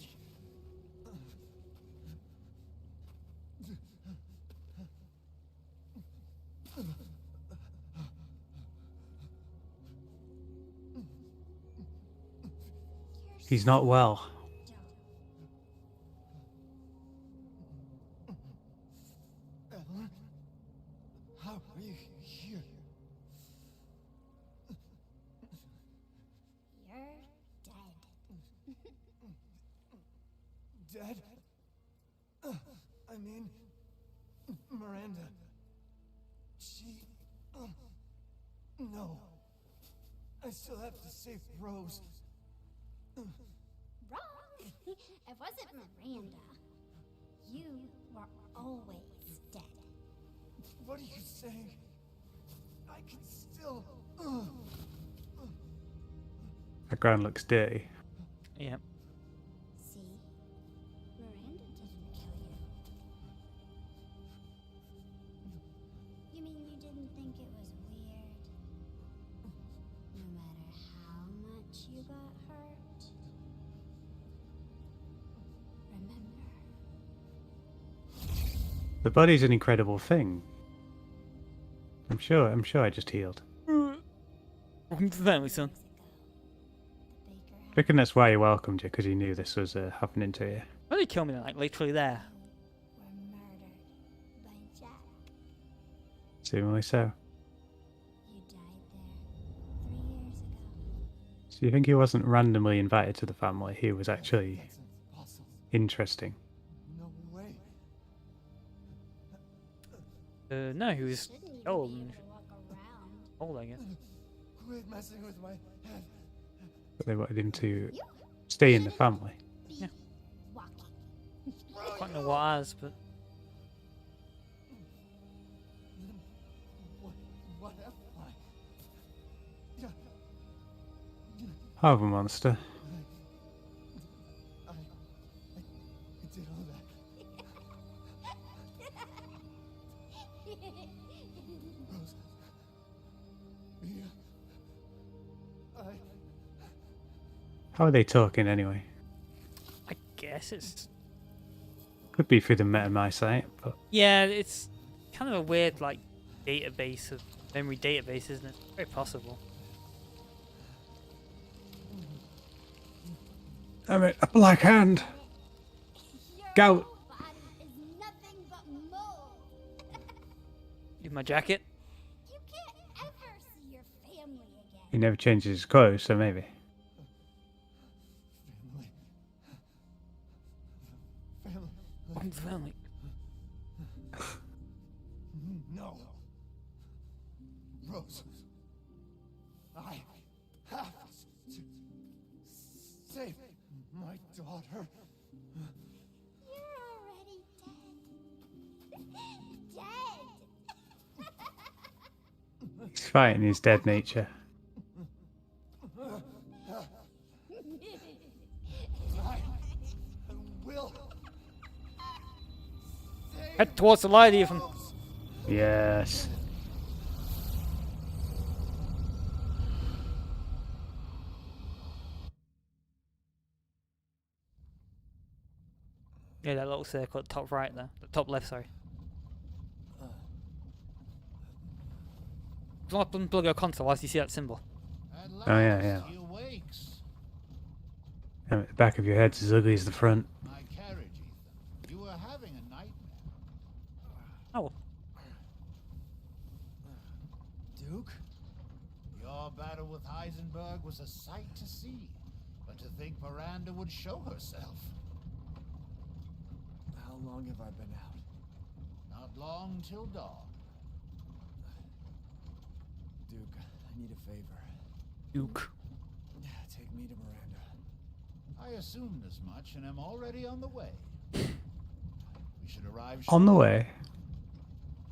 He's not well. Evelyn? How are you here? You're dead. Dead? I mean, Miranda. She... no. I still have to save Rose. Wrong. It wasn't Miranda. You were always dead. What are you saying? I can still... That ground looks dirty. Yep. See? Miranda didn't kill you. You mean you didn't think it was weird? No matter how much you got hurt? Remember. The body's an incredible thing. I'm sure I just healed. Welcome to the family, son. I reckon that's why he welcomed you, because he knew this was happening to you. Why did he kill me then? Like literally there. Were murdered by Jack. Seemingly so. You died there 3 years ago. So you think he wasn't randomly invited to the family? He was actually That's impossible. interesting. No way. No, he was Shouldn't even old. be able to walk around. Old, I guess. Quit messing with my head. But they wanted him to stay in the family. Yeah. Walking. I don't know what as, but What am I? Yeah. Harbour monster. I did all that. Rose. Mia. How are they talking anyway? I guess it's Could be through the MetaMy site, but yeah, it's kind of a weird like database of memory database, isn't it? Very possible. damn it, a black hand. Gout. Body is nothing but mold. Use my jacket. You can't ever see your family again. He never changes his clothes, so maybe. Family. Welcome to the family. No. Rose. I have to save my daughter. You're already dead. Dead. He's fighting his dead nature. I will Head towards the light, even. Yes. Yeah, that little circle at the top right there. The top left, sorry. As long as unplug your console whilst you see that symbol. Oh yeah, yeah. And at the back of your head's as ugly as the front. My carriage, Ethan. You were having a nightmare. Oh. Duke? Your battle with Heisenberg was a sight to see. But to think Miranda would show herself. How long have I been out? Not long till dawn. Duke, I need a favor. Duke. Take me to Miranda. I assumed as much and am already on the way. We should arrive On the way?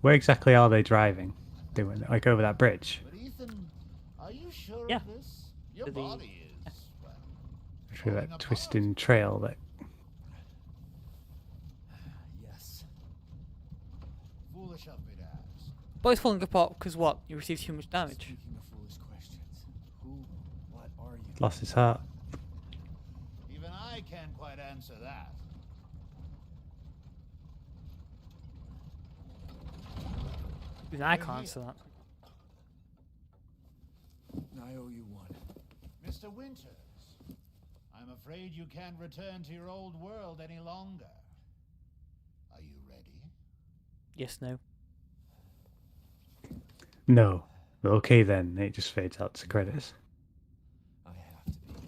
Where exactly are they driving? They went like over that bridge. But Ethan, are you sure Yeah. of this? Your To the- body is, well, Through falling that apart. twisting trail that. Yes. Foolish of me to ask. Boy's falling apart because what? You received too much damage. Speaking of foolish questions, who, what are you? Lost his heart. Even I can't quite answer that. Even I can't answer that. I owe you one. Mr. Winters, I'm afraid you can't return to your old world any longer. Are you ready? Yes, no. No. Okay then. It just fades out to credits. I have to be.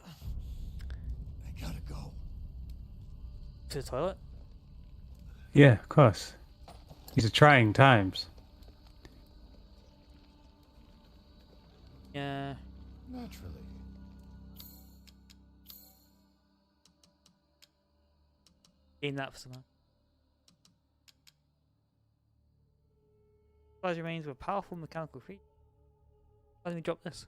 I gotta go. To the toilet? Yeah, of course. These are trying times. Yeah. Naturally. Gain that for someone. Flash remains with a powerful mechanical creature. Why did we drop this?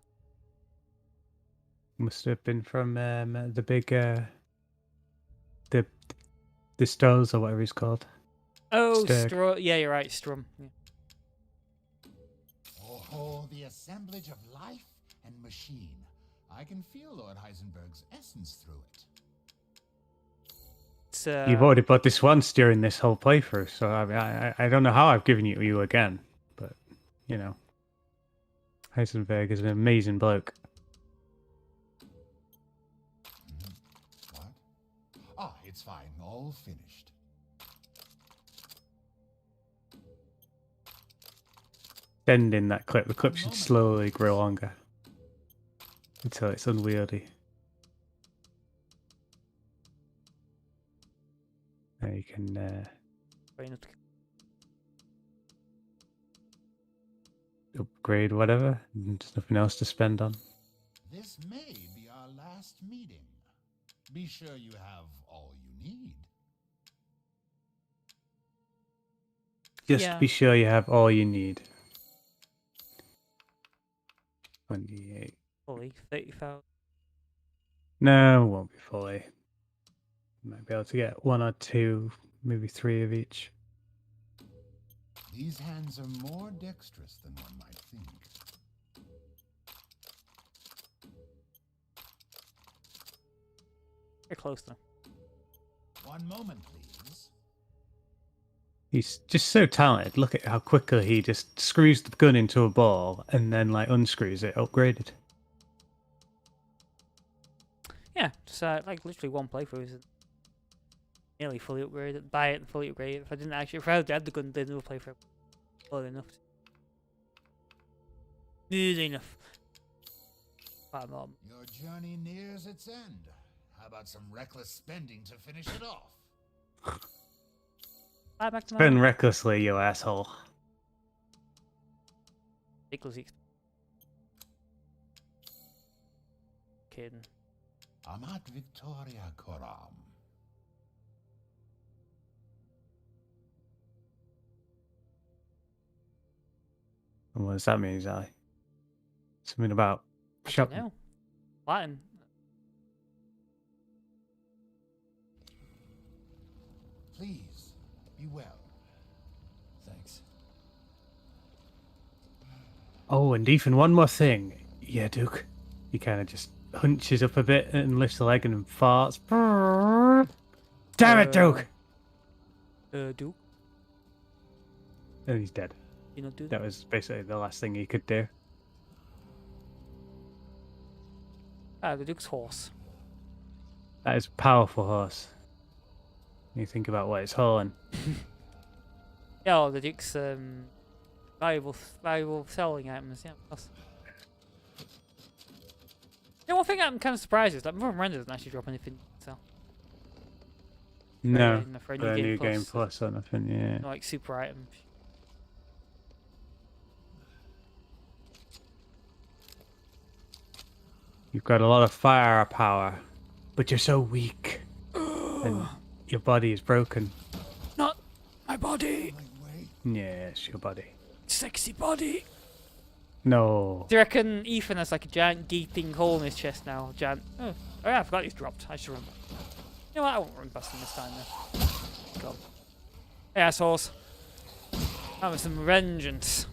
Must have been from the big the Stos or whatever he's called. Oh, Sturg. Yeah, you're right, Strum. Yeah. Oh, the assemblage of life and machine. I can feel Lord Heisenberg's essence through it. It's, You've already put this once during this whole playthrough, so I mean, I don't know how I've given you again, but you know, Heisenberg is an amazing bloke. What? Ah, it's fine. All finished. Extending that clip, the clip should slowly grow longer until it's unwieldy. Now you can upgrade whatever. There's nothing else to spend on. This may be our last meeting. Be sure you have all you need. Just be sure you have all you need. 28. Fully 30,000. No, it won't be fully. Might be able to get one or two, maybe three of each. These hands are more dexterous than one might think. Very close though. One moment, please. He's just so talented. Look at how quickly he just screws the gun into a ball and then like unscrews it, upgraded. Yeah, just like literally one playthrough is nearly fully upgraded. Buy it and fully upgrade it. If I had the gun, did another playthrough. Well enough. Good enough. Your journey nears its end. How about some reckless spending to finish it off? Fly back to Spin my recklessly, you asshole. ridiculously kidding. Amat Victoria Coram. And what does that mean, Zai? Something about shopping. No. Latin. Please, be well. Thanks. Oh, and even one more thing. Yeah, Duke. He kind of just hunches up a bit and lifts a leg and farts. Damn it, Duke! Duke. And he's dead. You not do that? That was basically the last thing he could do. Ah, the Duke's horse. That is a powerful horse. When you think about what it's hauling. Yeah, oh, the Duke's valuable selling items. Yeah, of course. You know, one thing I'm kind of surprised is that Miranda doesn't actually drop anything. So. No, For a the new game plus or nothing, yeah. No, like super items. You've got a lot of firepower, but you're so weak. And your body is broken. Not my body. Yes, your body. Sexy body. No. Do you reckon Ethan has like a giant gaping hole in his chest now? Giant. Oh yeah, I forgot he's dropped. I should remember. You know what? I won't run past him this time then. Go. Hey, assholes. That was some vengeance.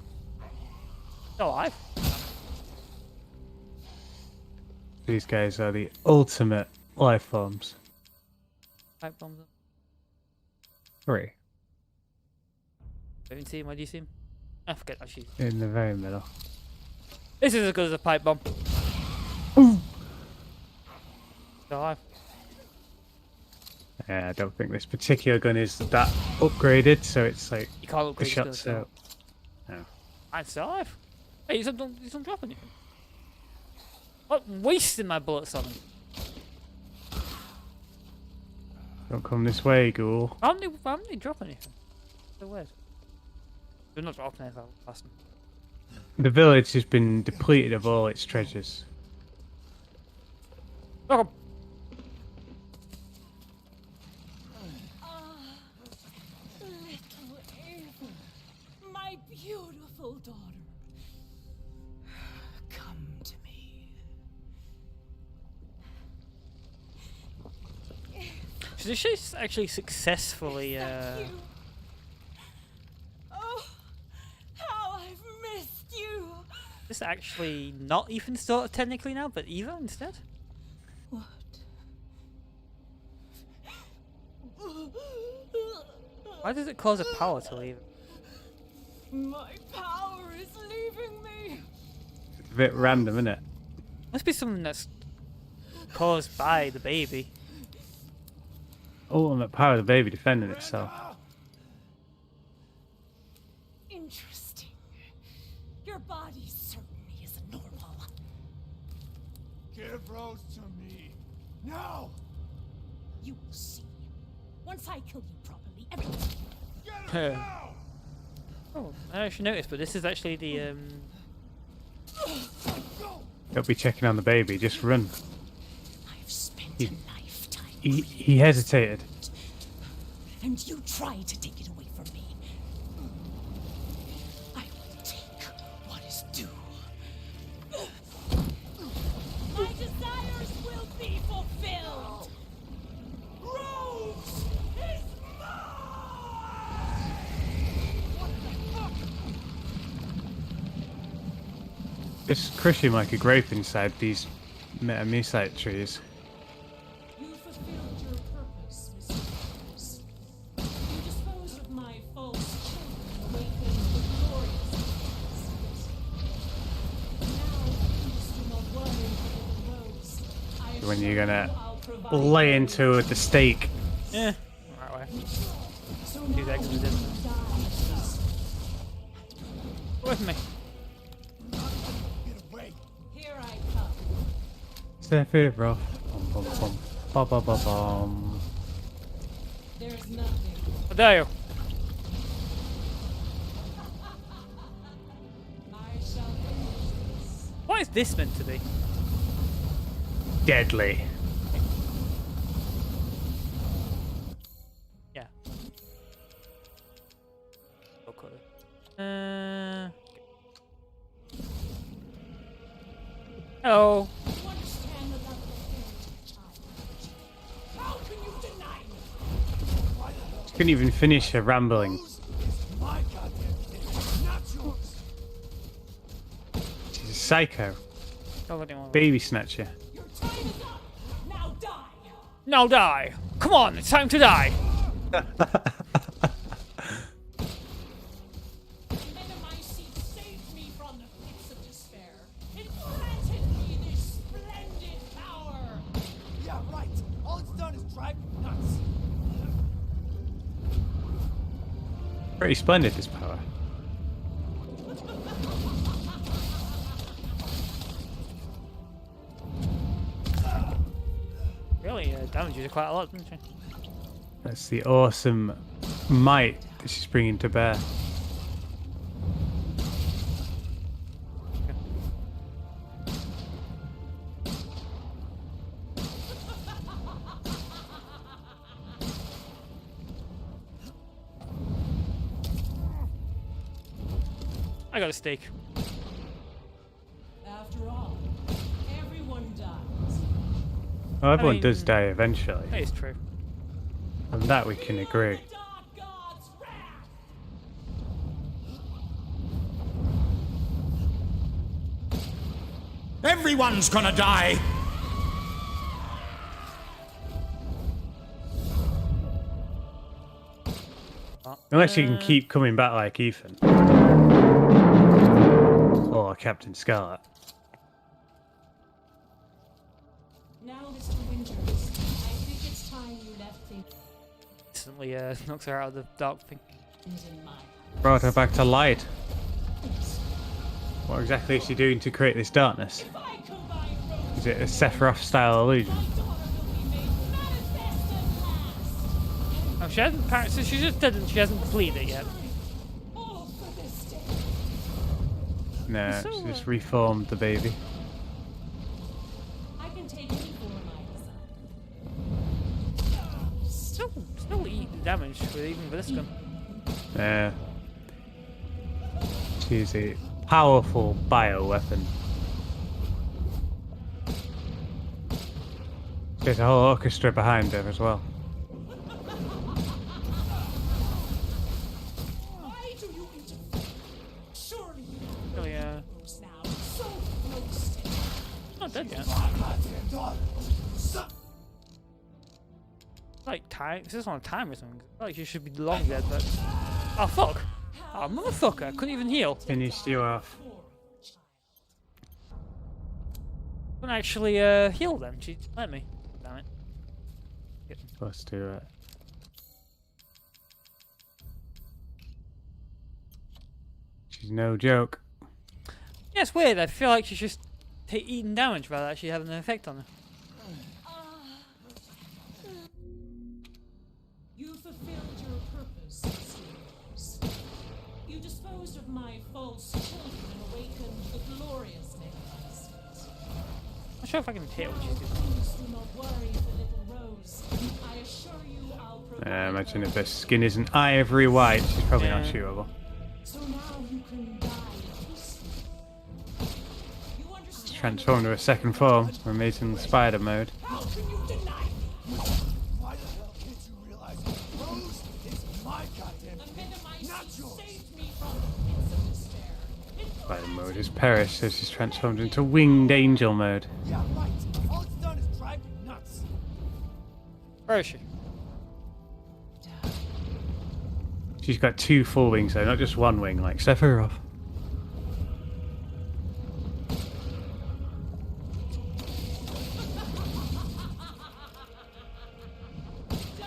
Still alive. These guys are the ultimate life forms. Pipe bombs. 3. Don't see him. Where do you see him? I forget actually. In the very middle. This is as good as a pipe bomb. Ooh. Still alive. Yeah, I don't think this particular gun is that upgraded, so it's like You can't the upgrade shots still. out. No. I'm still alive. Hey, he's not dropping anything. What wasting my bullets on him? Don't come this way, ghoul. Why haven't they drop anything? So weird. They're not dropping anything past them. The village has been depleted of all its treasures. Look. Little Ava, my beautiful daughter. Come to me. So did she actually successfully Oh, how I've missed you. this actually not Ethan's daughter technically now, but Eva instead? What? Why does it cause a power to leave? My power is leaving me. It's a bit random, isn't it? Must be something that's caused by the baby. Ultimate power of the baby defending itself. Interesting. Your body certainly isn't normal. Give Rose to me. Now! You will see. Once I kill you properly, everything. Oh, I actually noticed, but this is actually the Don't be checking on the baby, just run. I've spent He- a lifetime. He hesitated. And you try to take it away from me. I will take what is due. My desires will be fulfilled. Rose is Just crush him like a grape inside these metamusite trees. You fulfilled your purpose, Mr. Rose. You disposed of my false children, awakening the glorious days. Now, feast in the one and Rose. I When you're assure gonna you I'll provide lay into the stake. yeah, right way. So Do now that we because it will die. with me. Get away. Here I come. Step it, bro. Bum, bum, bum. Ba, ba, ba, bum. There's nothing. How dare you? I shall finish this. What is this meant to be? Deadly. Yeah. Okay. Hello. You understand the love of a parent, child? How can you deny me? Why the hell? Couldn't even finish her rambling. Rose is my goddamn kid, not yours. She's a psycho. Oh, Baby snatcher. Your time is up. Now die. Now die. Come on, it's time to die. Saved me from the pits of despair. It granted me this splendid power. Yeah, right. All it's done is drive me nuts. Pretty splendid, this power. Really damages her quite a lot, doesn't she? That's the awesome might that she's bringing to bear. I got a steak. After all, everyone dies. Well, everyone mean, does die eventually. That is true. On that we can agree. Everyone's gonna die! Unless you can keep coming back like Ethan. Or Captain Scarlet. Now, Mr. Winters, I think it's time you left things Instantly knocks her out of the dark thing. in my Brought her back to light. What exactly is she doing to create this darkness? Is it a Sephiroth style illusion? Oh, she hasn't. So she just didn't. She hasn't completed it yet. No, So, she just reformed the baby. I can take any form I desire. Still eating damage with even with this gun. Yeah. She's a powerful bio weapon. There's a whole orchestra behind her as well. Why do you interfere? Surely you Oh yeah. now. So close. Not dead yet. Like time. This is on time or something. Like she should be long dead, but oh fuck! Oh motherfucker! Couldn't even heal. Finished you off. Couldn't actually heal them. She let me. Damn it. Supposed to. She's no joke. Yeah, it's weird. I feel like she's just eating damage without actually having an effect on her. You fulfilled your purpose, Mr. You disposed of my false children and awakened the glorious Nicholas. I'm not sure if I can hear what she's doing. Please do not worry for little Rose. I assure you I'll provide Imagine if her skin isn't ivory white, she's probably not Yeah. shootable. So now you can die peacefully. You understand? Transformed to a second form, Amazing Spider mode. How can you deny me? Why the hell can't you realize Rose is my goddamn kid, not yours? Saved me from the pits of despair. Spider mode is perished, so she's transformed into Winged Angel mode. Yeah, right. All it's done is drive me nuts. Where is she? She's got two full wings though, not just one wing like Sephiroth. Die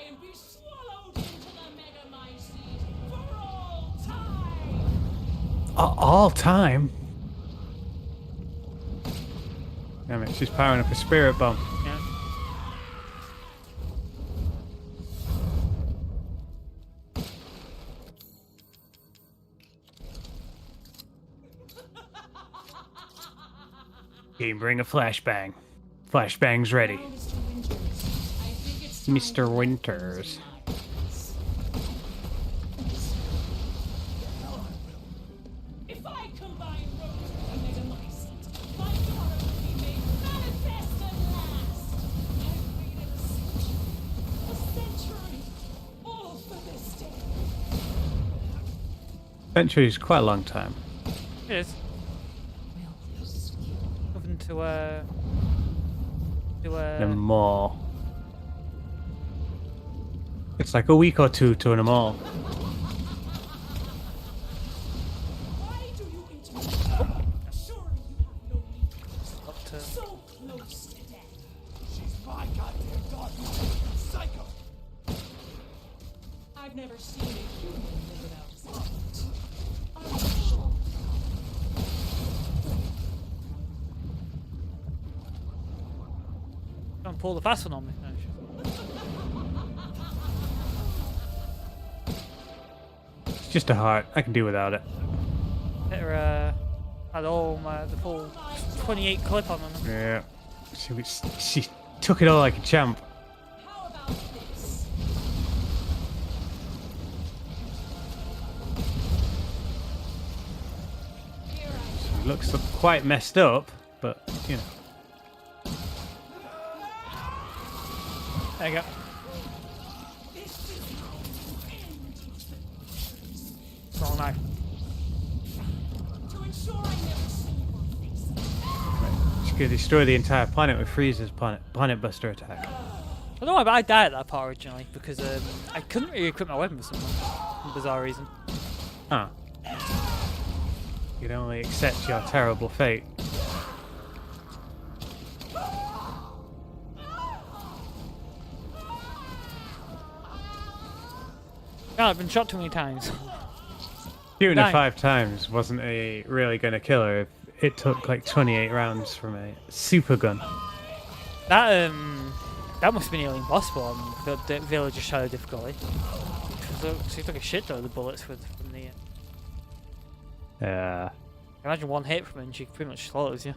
and be swallowed into the Megamycete for all time. All time? Damn it, she's powering up a spirit bomb. Yeah. Game, bring a flashbang. Flashbang's ready. Mr. Winters. If I combine Rose with a megamycete, my daughter will be made manifest at last. I've waited a century, all for this day. Century's quite a long time. It is. Moving to In a mall. It's like a week or two to in a mall. Why do you interrupt? Surely you have no need to. So close to death. She's my goddamn daughter, you psycho! I've never seen a human live without his heart. I'm sure. Don't pull the fast one on me. No, It's just a heart. I can do without it. better had all the full 28 clip on them. Yeah. She took it all like a champ. How about this? She looks quite messed up, but you know. There you go. Strong knife. To ensure I never see your face. She could destroy the entire planet with Frieza's planet buster attack. I don't know why, but I died at that part originally because I couldn't really equip my weapon for some bizarre reason. Huh. You'd only accept your terrible fate. No, I've been shot too many times. Shooting her Dying. 5 times wasn't really going to kill her if it took like 28 rounds from a super gun. That must have been nearly impossible on the Villager Shadow difficulty. She took a shit ton of the bullets from the. Yeah. Imagine one hit from her and she pretty much slaughters you.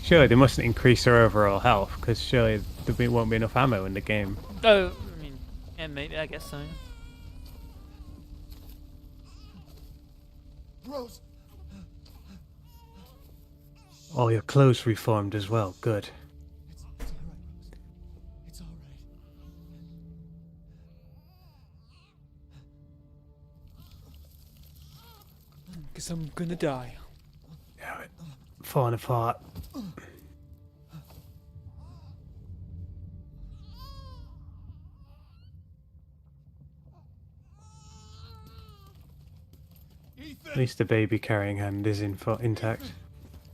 Surely they mustn't increase her overall health, because surely there won't be enough ammo in the game. Oh, I mean, yeah, maybe, I guess so. Rose! All your clothes reformed as well. Good. It's alright, Rose. It's alright. Guess I'm gonna die. Yeah, falling apart. At least the baby carrying hand is intact.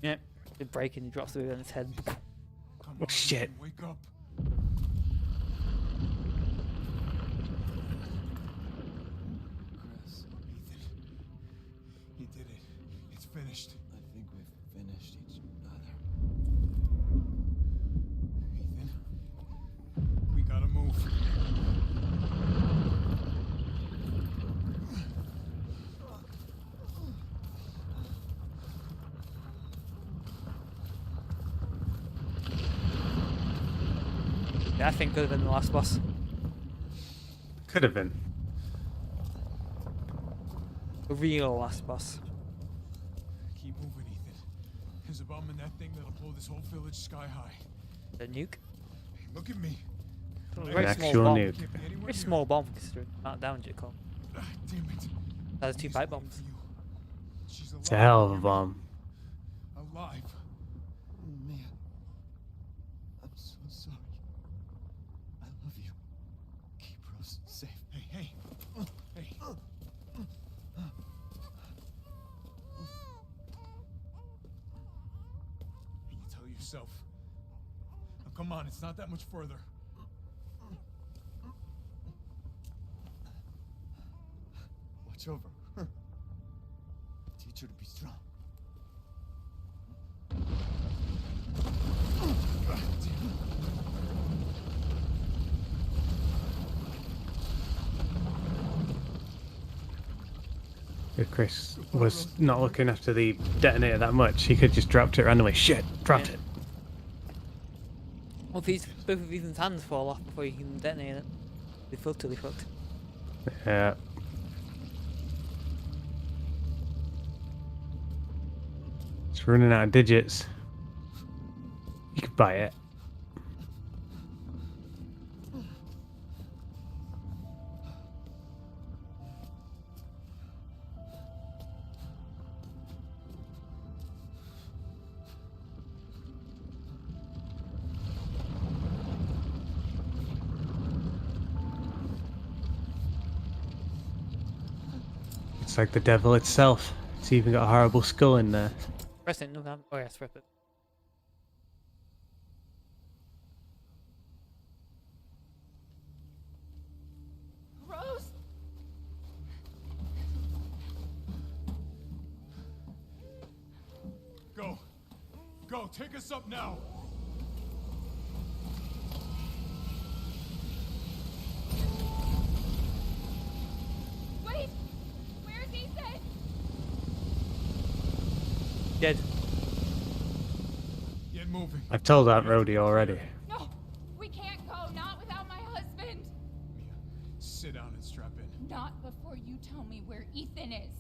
Yep. The break and he drops through on his head. Oh shit. Wake up. Chris. Ethan. You did it. It's finished. I think we've finished each other. Ethan. We gotta move. Yeah, I think could have been the last boss. Could have been. The real last boss. Keep moving, Ethan. There's a bomb in that thing that'll blow this whole village sky high. The nuke? Hey, look at me. Very An small actual bomb. nuke. Very small bomb considering the amount of damage it caused. Ah, damn it. That's 2 pipe bombs. She's alive. It's a hell of a bomb. Alive. Man. I'm so sorry. I love you. Keep Rose safe. Hey, hey. Hey. And you tell yourself. Now come on, it's not that much further. Watch over her. Teach her to be strong. If Chris was not looking after the detonator that much, he could just dropped it randomly. Shit, dropped it. Well, if both of Ethan's hands fall off before you can detonate it, they feel totally fucked. Yeah. It's running out of digits. You could buy it. It's like the devil itself. It's even got a horrible skull in there. Press it, no damn. Oh yes, press it. Rose? Go. Go, take us up now. Wait! Where's Ethan? Dead. Get moving. I've told Aunt Rhodey already. No! We can't go, not without my husband! Mia, sit down and strap in. Not before you tell me where Ethan is.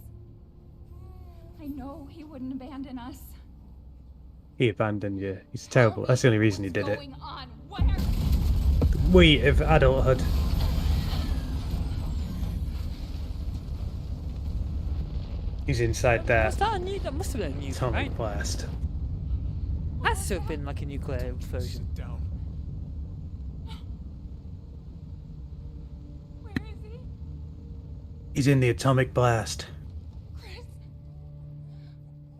I know he wouldn't abandon us. He abandoned you. He's terrible. That's the only reason he did it. Going on? Where? The weight of adulthood. He's inside that Was that a new? That must have been a new, atomic right? blast. Has to have been like a nuclear version. Sit down. Where is he? He's in the atomic blast. Chris?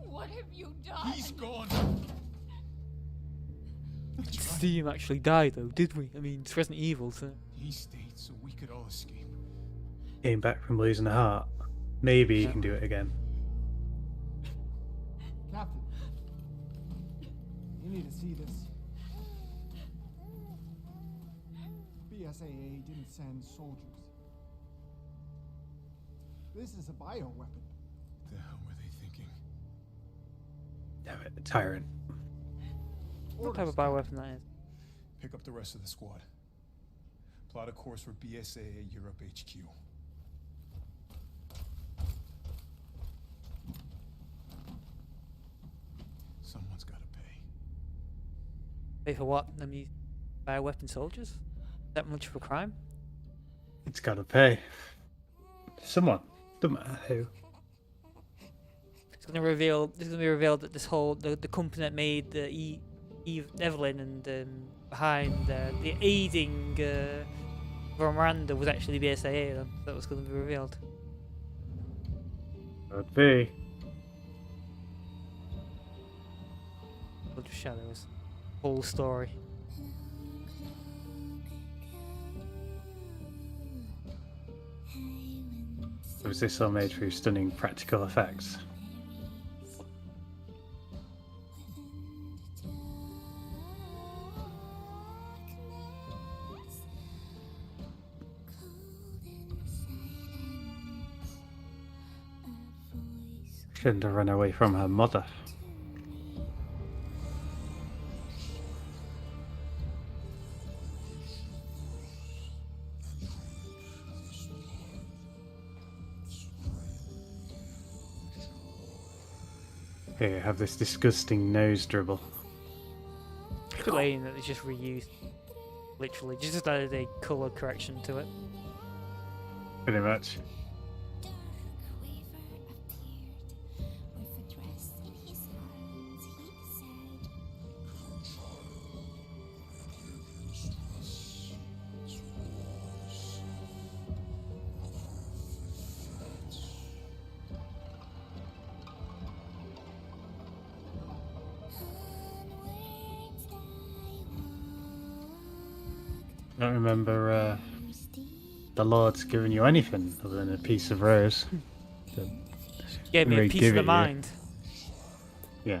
What have you done? He's gone. We didn't see him actually die though, did we? I mean, it's Resident Evil, so. He stayed so we could all escape. Came back from losing a heart. Maybe he can do it again. Captain, you need to see this. BSAA didn't send soldiers. This is a bioweapon. The hell were they thinking? Damn it, the tyrant. What type of bioweapon that is? Pick up the rest of the squad. Plot a course for BSAA Europe HQ. Someone's gotta pay. Pay for what? I mean, bioweapon soldiers? That much of a crime? It's gotta pay. Someone. Don't matter who. It's gonna reveal. It's gonna be revealed that this whole the company that made the Eve Evelyn and behind the aiding from Miranda was actually the BSAA. Then that was gonna be revealed. Could be. Blood of Shadows. Whole story. Was this all made through stunning practical effects? Shouldn't have run away from her mother. Here, have this disgusting nose dribble. Plain that it's just reused. Literally, just added a colour correction to it. Pretty much. I don't remember the Lord's giving you anything other than a piece of rose. Gave me a piece of the mind. Yeah.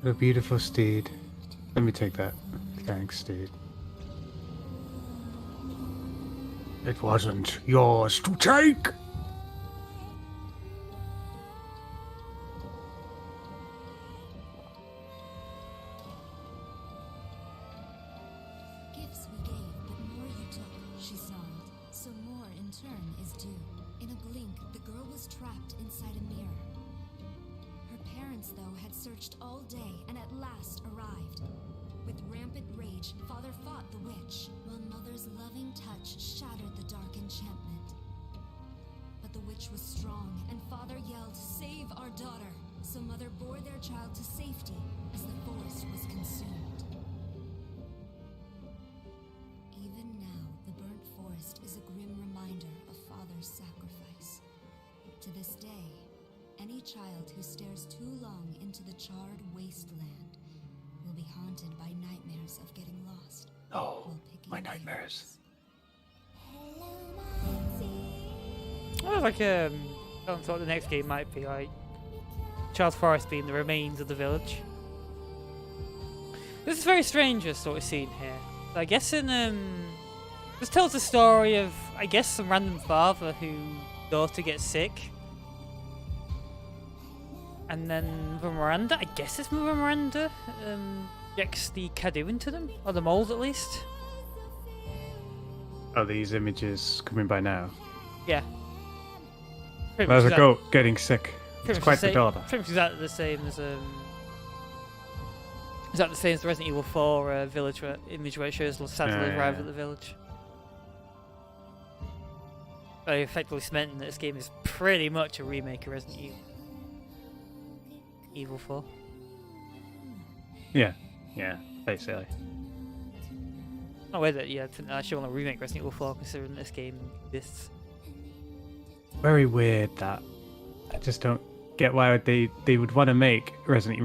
A beautiful steed. Let me take that. Thanks, steed. It wasn't yours to take! Gifts we gave, but more you took, she snarled. So more in turn is due. In a blink, the girl was trapped inside a mirror. Her parents, though, had searched all day and at last arrived. With rampant rage, Father fought the witch, while Mother's loving touch shattered the dark enchantment. But the witch was strong, and Father yelled, "Save our daughter!" So Mother bore their child to safety as the forest was consumed. Even now, the burnt forest is a grim reminder of Father's sacrifice. To this day, any child who stares too long into the charred wasteland will be haunted by nightmares of getting lost. Oh, my nightmares. I was like, I thought the next game might be like Child's Forest being the remains of the village. This is very strange, this sort of scene here. I guess this tells the story of, I guess, some random father whose daughter gets sick. And then Miranda, I guess it's Miranda, injects the Cadu into them, or the mold at least. Are these images coming by now? Yeah. There's a goat getting sick. It's quite the daughter. Pretty much exactly the same as the same as the Resident Evil 4 village image where it shows Sadly arrive at the village. I effectively cementing that this game is pretty much a remake of Resident Evil 4. Yeah, basically. Not weird that I didn't actually want to remake Resident Evil 4 considering this game exists. Very weird that. I just don't get why they would want to remake Resident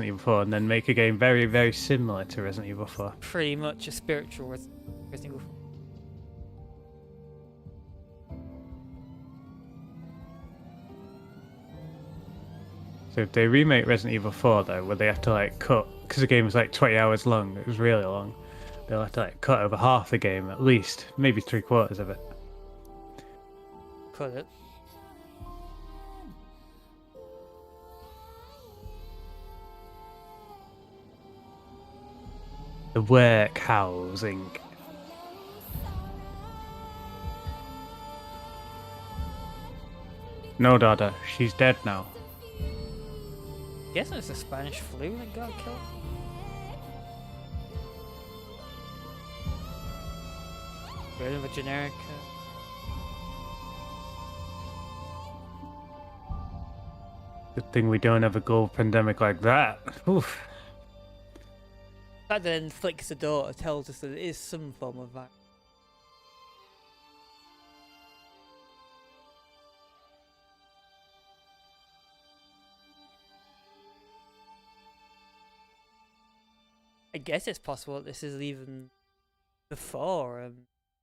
Evil 4 and then make a game very, very similar to Resident Evil 4. Pretty much a spiritual Resident Evil 4. So if they remake Resident Evil 4 though, would they have to like cut, because the game was like 20 hours long, it was really long, they'll have to like cut over half the game at least, maybe 3/4 of it. Cut it. The warehousing. No, Dada, she's dead now. I guess it's the Spanish flu that got killed. Bit of a generic. Good thing we don't have a global pandemic like that. Oof. The fact that it inflicts the daughter tells us that it is some form of virus. I guess it's possible that this is even before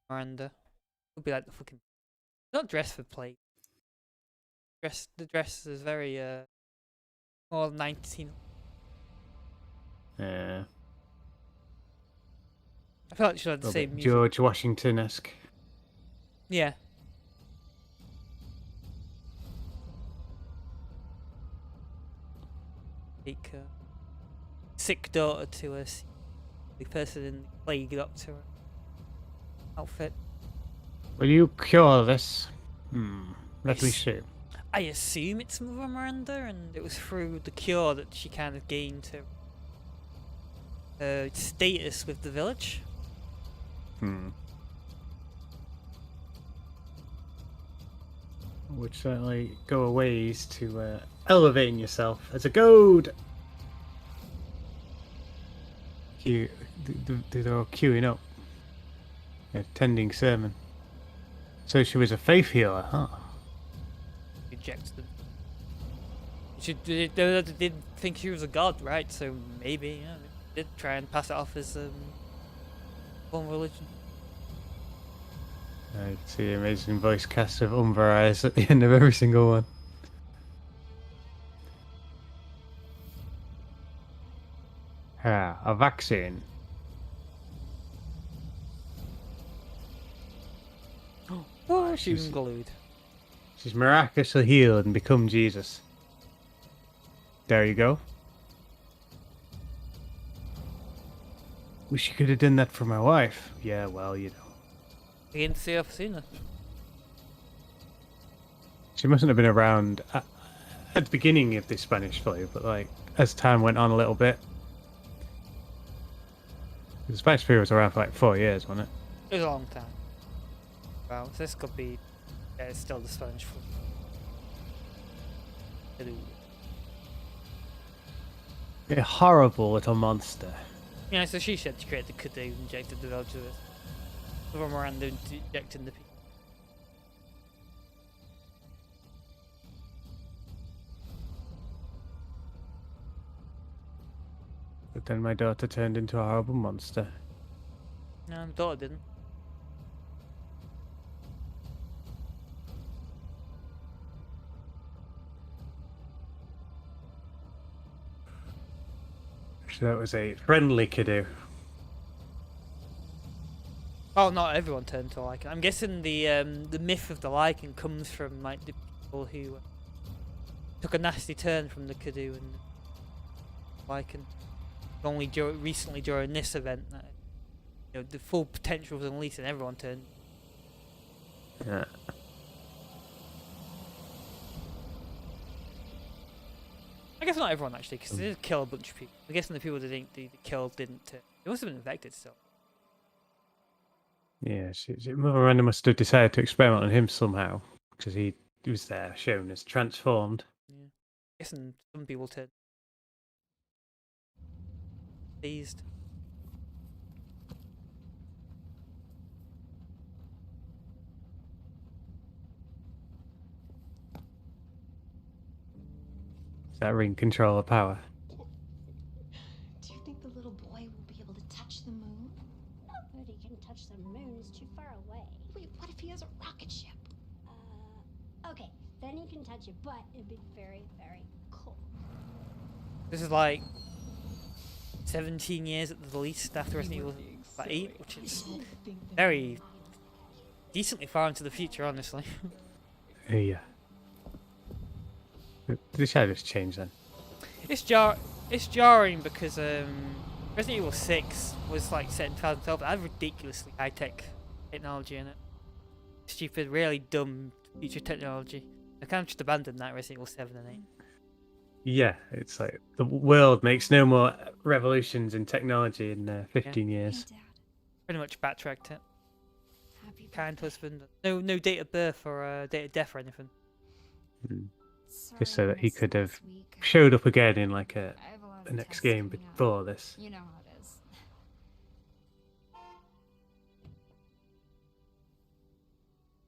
Miranda. Would be like the fucking not dressed for play. The dress is very more 19. Yeah. I feel like she had the same music. George Washington-esque. Yeah. Take sick daughter to a the person in the plague doctor outfit. Will you cure this? Let me see. I assume it's Mother Miranda, and it was through the cure that she kind of gained her status with the village. Would certainly go a ways to elevating yourself as a goad. They're all queuing up, attending sermon. So she was a faith healer, huh? Rejects them. They did think she was a god, right? So maybe, yeah, they did try and pass it off as one religion. I see amazing voice cast of Umber Eyes at the end of every single one. A vaccine. Oh, she's glued. She's miraculously healed and become Jesus. There you go. Wish you could have done that for my wife. Yeah, well, you know. Again to see her sooner. She mustn't have been around at the beginning of the Spanish flu, but like as time went on a little bit. The Spanish flu was around for like 4 years, wasn't it? It was a long time. Well, this could be. Yeah, it's still the Spanish flu. A horrible little monster. Yeah, so she said to create the Kudu, injected the village with it. Over Miranda injecting the people. But then my daughter turned into a horrible monster. No, my daughter didn't. So that was a friendly kiddo. Oh, not everyone turned to Lycan. I'm guessing the myth of the Lycan comes from like the people who took a nasty turn from the Kudu and Lycan. Only recently during this event that the full potential was unleashed and everyone turned. Yeah. I guess not everyone actually, because they did kill a bunch of people. I guess the people that they killed didn't. They must have been infected still. Yeah, Miranda must have decided to experiment on him somehow, because he was there shown as transformed. Yeah. I guess some people turned dazed. Does that ring control of power? Do you think the little boy will be able to touch the moon? Nobody can touch the moon. It's too far away. Wait, what if he has a rocket ship? Okay, then you can touch it, but it'd be very, very cold. This is like 17 years at the least after Resident Evil 8, which is very decently far into the future, honestly. Yeah. They should just change then. It's jarring because Resident Evil 6 was like set in 2012. It had ridiculously high tech technology in it. Stupid, really dumb future technology. I kind of just abandoned that Resident Evil 7 and 8. Yeah, it's like the world makes no more revolutions in technology in 15 years. Pretty much backtracked it. Kind husband. No date of birth or date of death or anything. Just so that he could have showed up again in like the next game before this. You know how it is.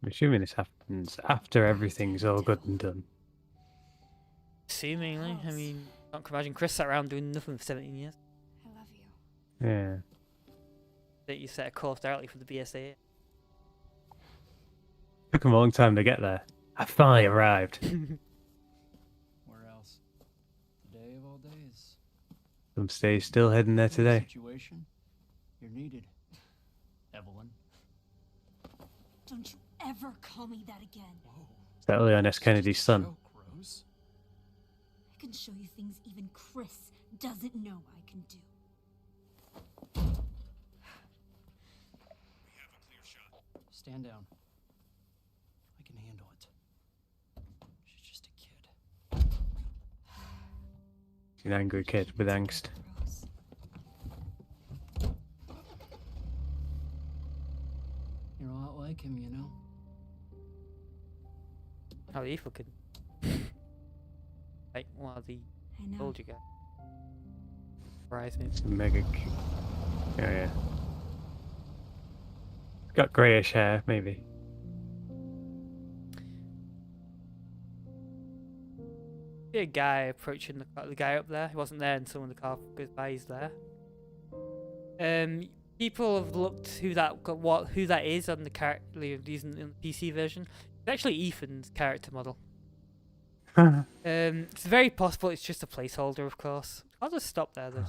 I'm assuming this happens after everything's all good and done. Assumingly, I mean, I can't imagine Chris sat around doing nothing for 17 years. I love you. Yeah. That you set a course directly for the BSAA. Took him a long time to get there. I finally arrived. Where else? The day of all days. Some stays still heading there today. Situation? You're needed, Evelyn. Don't you ever call me that again. Is that Leon S. Kennedy's son? Rose. I can show you things even Chris doesn't know I can do. Stand down. I can handle it. She's just a kid. She's an angry kid with angst. You're a lot like him, you know? How are you fucking? Like one of the older guys. Surprise me. It's a mega cute. Oh yeah. Got greyish hair, maybe. See a guy approaching the guy up there. He wasn't there until when the car goes by. He's there. People have looked who that is on the character using the PC version. It's actually Ethan's character model. It's very possible it's just a placeholder, of course. I'll just stop there though.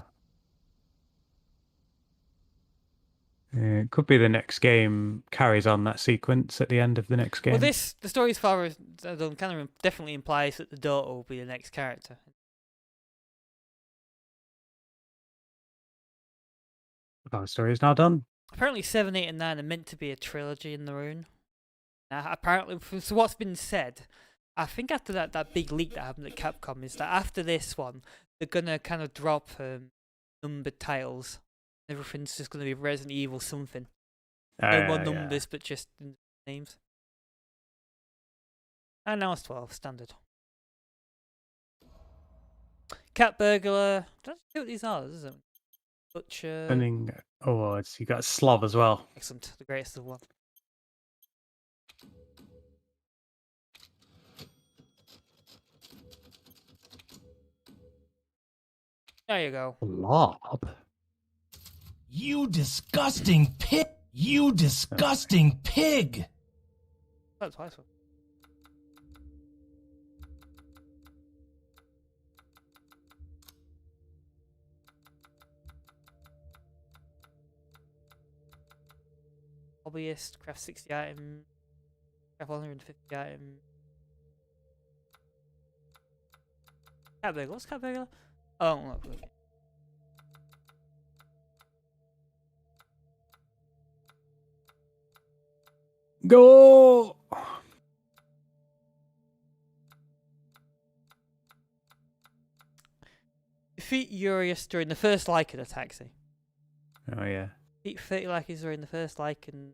It could be the next game carries on that sequence at the end of the next game. Well, the story as far as done kind of definitely implies that the daughter will be the next character. The story is now done. Apparently 7, 8 and 9 are meant to be a trilogy in their own. Now, apparently, so what's been said, I think after that big leak that happened at Capcom is that after this one, they're going to kind of drop numbered titles. Everything's just going to be Resident Evil something. No more numbers, but just names. And now it's 12, standard. Cat Burglar. Don't know what these are, does it? Butcher. Winning awards. You got Slav as well. Excellent. The greatest of one. There you go. Blob. You disgusting pig! You disgusting pig! That's twice. Hobbyist, craft 60 items, craft 150 items. Cat Burglar. What's Cat Burglar? Oh, look. Go! Defeat Urius during the first Lycan attack, see? Oh, yeah. Defeat 30 Lycans during the first Lycan.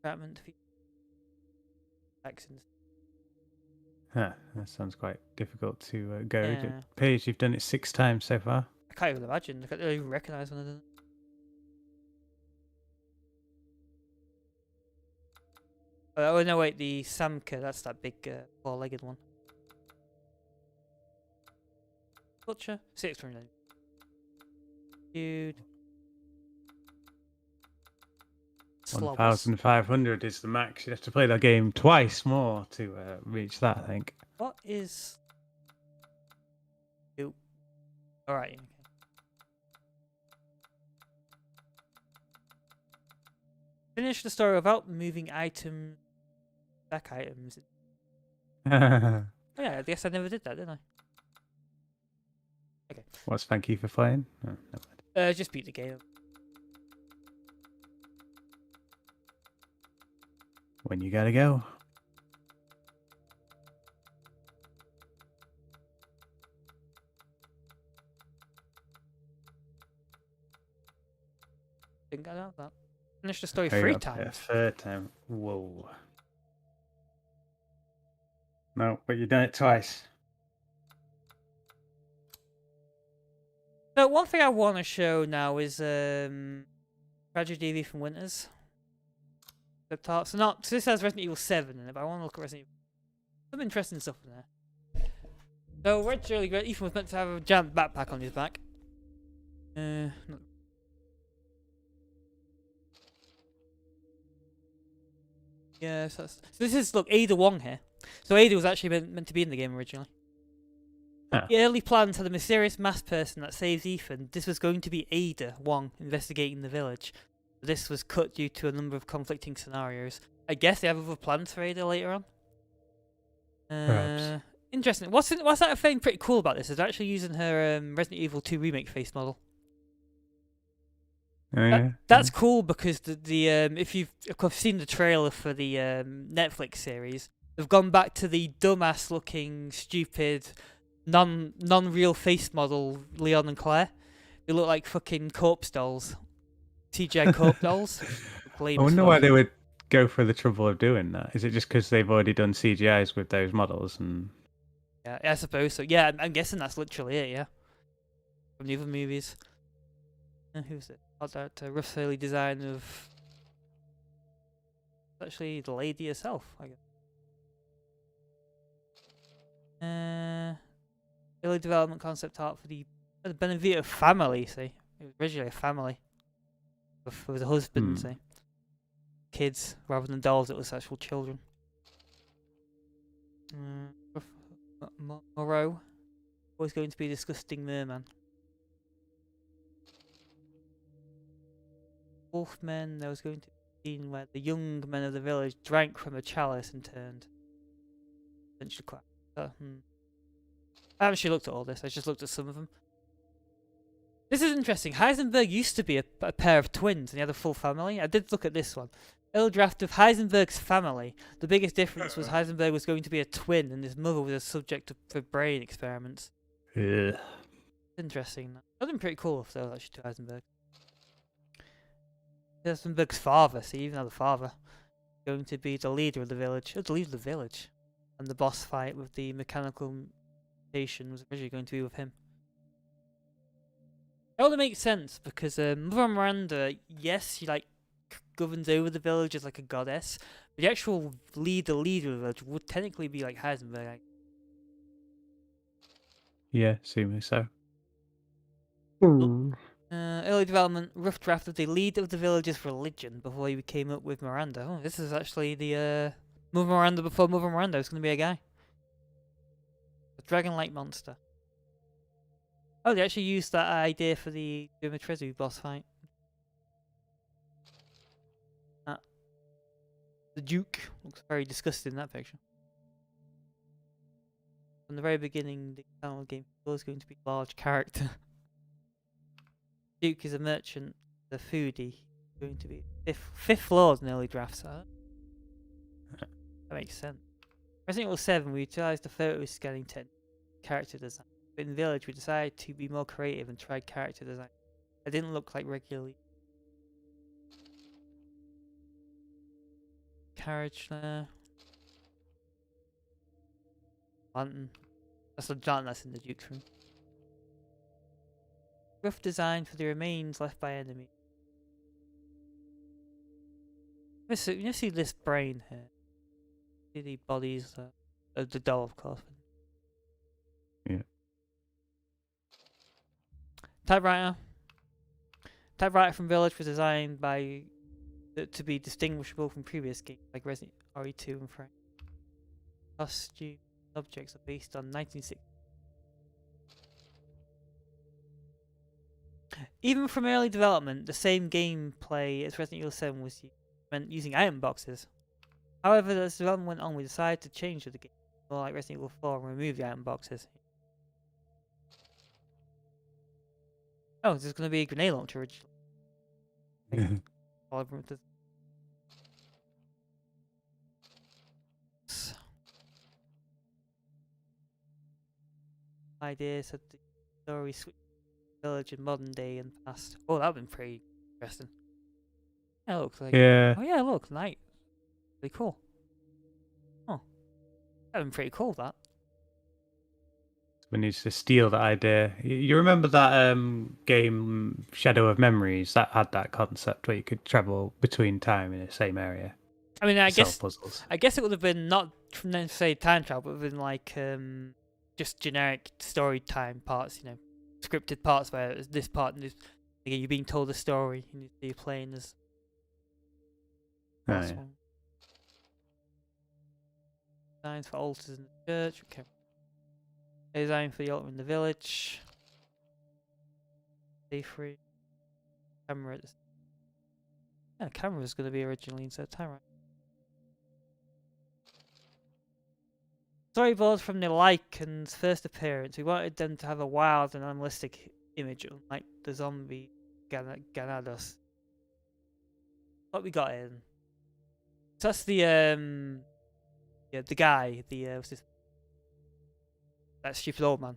Batman defeat Texans. Huh, that sounds quite difficult to go. Yeah. Paige, you've done it 6 times so far. I can't even imagine. I can't even recognise one of them. Oh no, wait, the Samka, that's that big 4-legged one. Butcher, 600. Dude. 1,500 is the max. You have to play that game twice more to reach that, I think. What is... Ew. Alright. Okay. Finish the story without moving items. Back items. Oh, yeah, I guess I never did that, didn't I? Okay. What's thank you for playing? Oh, never mind. Just beat the game. When you gotta go. Didn't get out of that. Finish the story Hurry 3 up, yeah, times. 3rd time. Whoa. No, but you've done it twice. So one thing I want to show now is Tragedy of Ethan Winters. So this has Resident Evil 7 in it, but I want to look at Resident Evil. Some interesting stuff in there. So originally, Ethan was meant to have a giant backpack on his back. Yeah, so this is, look, Ada Wong here. So Ada was actually meant to be in the game originally. Huh. The early plans had a mysterious masked person that saves Ethan. This was going to be Ada Wong investigating the village. This was cut due to a number of conflicting scenarios. I guess they have other plans for Ada later on. Perhaps. Interesting. What's that I find pretty cool about this is they're actually using her Resident Evil 2 remake face model. Oh, yeah. That's cool because the if you've of course seen the trailer for the Netflix series, they've gone back to the dumbass looking, stupid, non-real face model Leon and Claire. They look like fucking corpse dolls. CGI corpse dolls. I wonder why they would go for the trouble of doing that. Is it just because they've already done CGIs with those models? And yeah, I suppose so. Yeah, I'm guessing that's literally it. Yeah, from the other movies. Who's it? That rough early design of actually the lady herself, I guess. Early development concept art for the Benevito family. See, it was originally a family with a husband. See, kids rather than dolls. It was actual children. Moreau always going to be a disgusting merman. wolfmen. There was going to be a scene where the young men of the village drank from a chalice and turned. Eventually quite. I haven't actually looked at all this. I just looked at some of them. This is interesting. Heisenberg used to be a pair of twins, and he had a full family. I did look at this one. Early draft of Heisenberg's family. The biggest difference was Heisenberg was going to be a twin, and his mother was a subject for brain experiments. Yeah. Interesting. That'd been pretty cool if they were actually to Heisenberg. Heisenberg's father, see, even though the father, going to be the leader of the village. Oh, the leader of the village. And the boss fight with the mechanical mutation was originally going to be with him. It only makes sense because Mother Miranda, yes, she like governs over the village as like a goddess, but the actual leader of the village would technically be like Heisenberg. Yeah, seemingly so. Early development, rough draft of the leader of the village's religion before he came up with Miranda. Oh, this is actually the Mother Miranda before Mother Miranda. It's going to be a guy. A dragon-like monster. Oh, they actually used that idea for the Dimitrescu boss fight. The Duke looks very disgusting in that picture. From the very beginning, the final game was going to be a large character. Duke is a merchant, the foodie, going to be fifth lord in early drafts. That makes sense. Resident Evil 7, we utilised the photo scanning technique, character design. But in the village, we decided to be more creative and tried character design. It didn't look like regularly. Carriage there. Lantern. That's the lantern that's in the Duke's room. Rough design for the remains left by enemy. You see this brain here. See the bodies of the doll, of course. Yeah. Typewriter. Typewriter from Village was designed by to be distinguishable from previous games like Resident Evil RE2 and 3. Costume objects are based on 1960. Even from early development, the same gameplay as Resident Evil 7 was using item boxes. However, as development went on, we decided to change the game, more like Resident Evil 4, and remove the item boxes. Oh, there's going to be a grenade launcher originally. Ideas of the story switch village in modern day and past. Oh, that would have been pretty interesting. Yeah, it looks like. Yeah. Oh yeah, look, night. Pretty cool. Oh, that would have been pretty cool. That. We need to steal that idea. You remember that game Shadow of Memories that had that concept where you could travel between time in the same area? I mean, I guess puzzles. I guess it would have been not necessarily time travel, but it would have been like just generic story time parts, you know, scripted parts where it was this part and this. Again, you're being told a story and you're playing as. Oh, yeah. Designs for altars in the church. Okay. Design for the altar in the village. Day free. Camera. Yeah, camera was going to be originally instead of timer. Storyboards from the Lycan's first appearance. We wanted them to have a wild and animalistic image, like the zombie Ganados. What we got in? So that's the the guy, what's this? That stupid old man.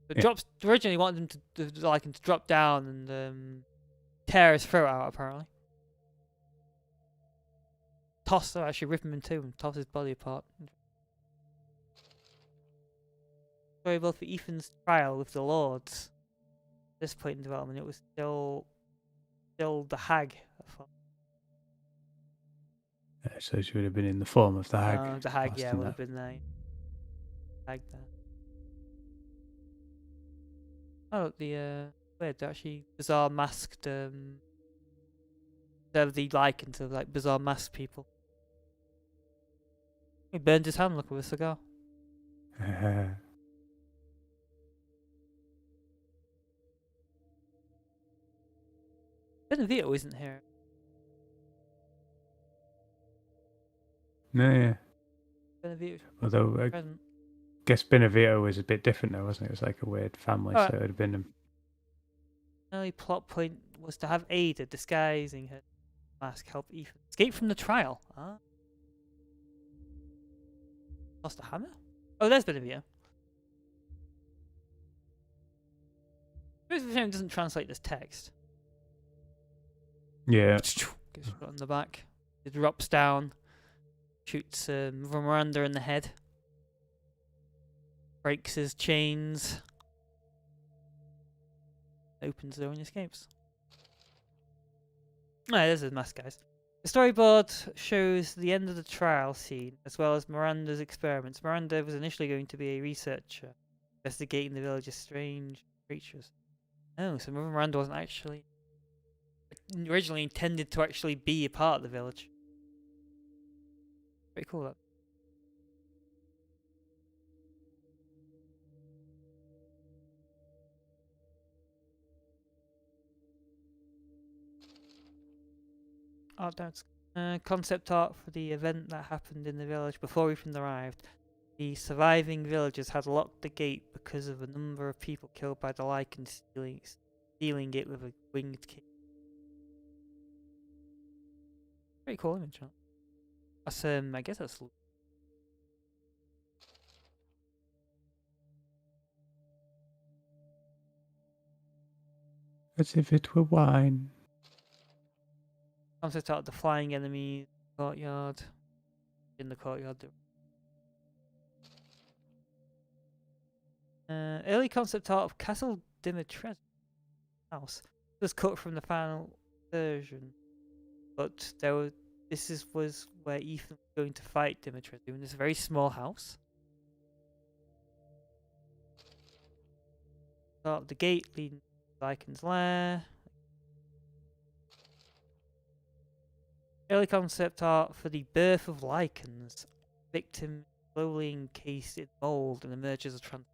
The drops originally wanted them to like him to drop down and tear his throat out apparently. Toss, actually rip him in two and toss his body apart. Storyboard for Ethan's trial with the Lords. At this point in development, it was still the hag. So she would have been in the form of the hag. The hag, yeah, would have been there. Hag there. Oh, the weird, actually bizarre masked they're the Lycans of like bizarre masked people. He burned his hand, look, with a cigar. Benevito isn't here. No, yeah. Benevito. Although I Present. guess Benevito was a bit different though, wasn't it? It was like a weird family, Alright. so it would have been him. Early plot point was to have Ada disguising her mask help Ethan escape from the trial. Ah. Lost a hammer? Oh, there's Benevito. It's a shame it doesn't translate this text. Yeah. Gets shot in the back. It drops down. Shoots Miranda in the head. Breaks his chains. Opens the door and escapes. Ah, there's his mask, guys. The storyboard shows the end of the trial scene, as well as Miranda's experiments. Miranda was initially going to be a researcher, investigating the village's strange creatures. Oh, so Miranda wasn't actually originally intended to actually be a part of the village. Pretty cool, that. Art dance. Concept art for the event that happened in the village before Ethan arrived. The surviving villagers had locked the gate because of a number of people killed by the Lycan stealing it with a winged key. Pretty cool image, huh? That's I guess that's As if it were wine. concept art of the flying enemy courtyard. In the courtyard. Early concept art of Castle Dimitrescu house. It was cut from the final version, but this was where Ethan was going to fight Dimitrescu in this very small house. Start of the gate leading to Lycan's lair. Early concept art for the birth of Lycans. Victim slowly encased in mold and emerges as trans.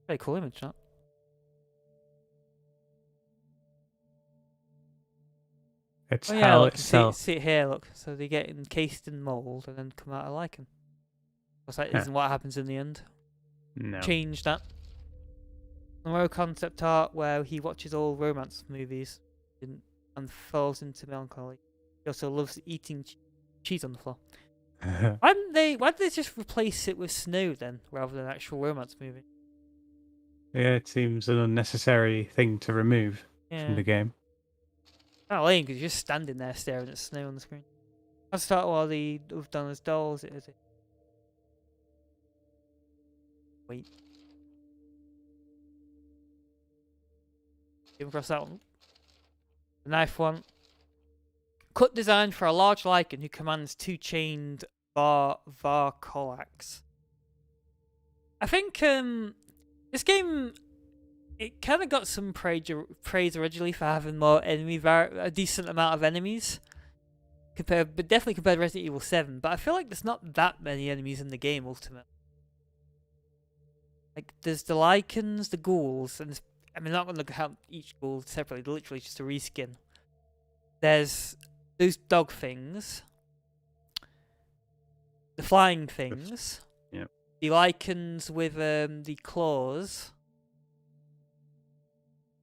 Very cool image, that. It's oh, yeah, hell look, itself. See it here, look. So they get encased in mold and then come out of Lycan. Because that isn't what happens in the end. No. Change that. Monroe concept art where he watches all romance movies and falls into melancholy. He also loves eating cheese on the floor. Why did they just replace it with snow then, rather than an actual romance movie? Yeah, it seems an unnecessary thing to remove from the game. Not lame, because you're just standing there staring at snow on the screen. I'll start while the we've done as dolls. Wait. Came across that one. The knife one. Cut design for a large Lycan who commands two chained Varkolax. I think this game, it kind of got some praise originally for having more a decent amount of enemies. But definitely compared to Resident Evil 7. But I feel like there's not that many enemies in the game ultimately. Like there's the Lycans, the ghouls, and I'm not going to count each ghoul separately. They're literally just a reskin. There's those dog things, the flying things, yep. The Lycans with the claws.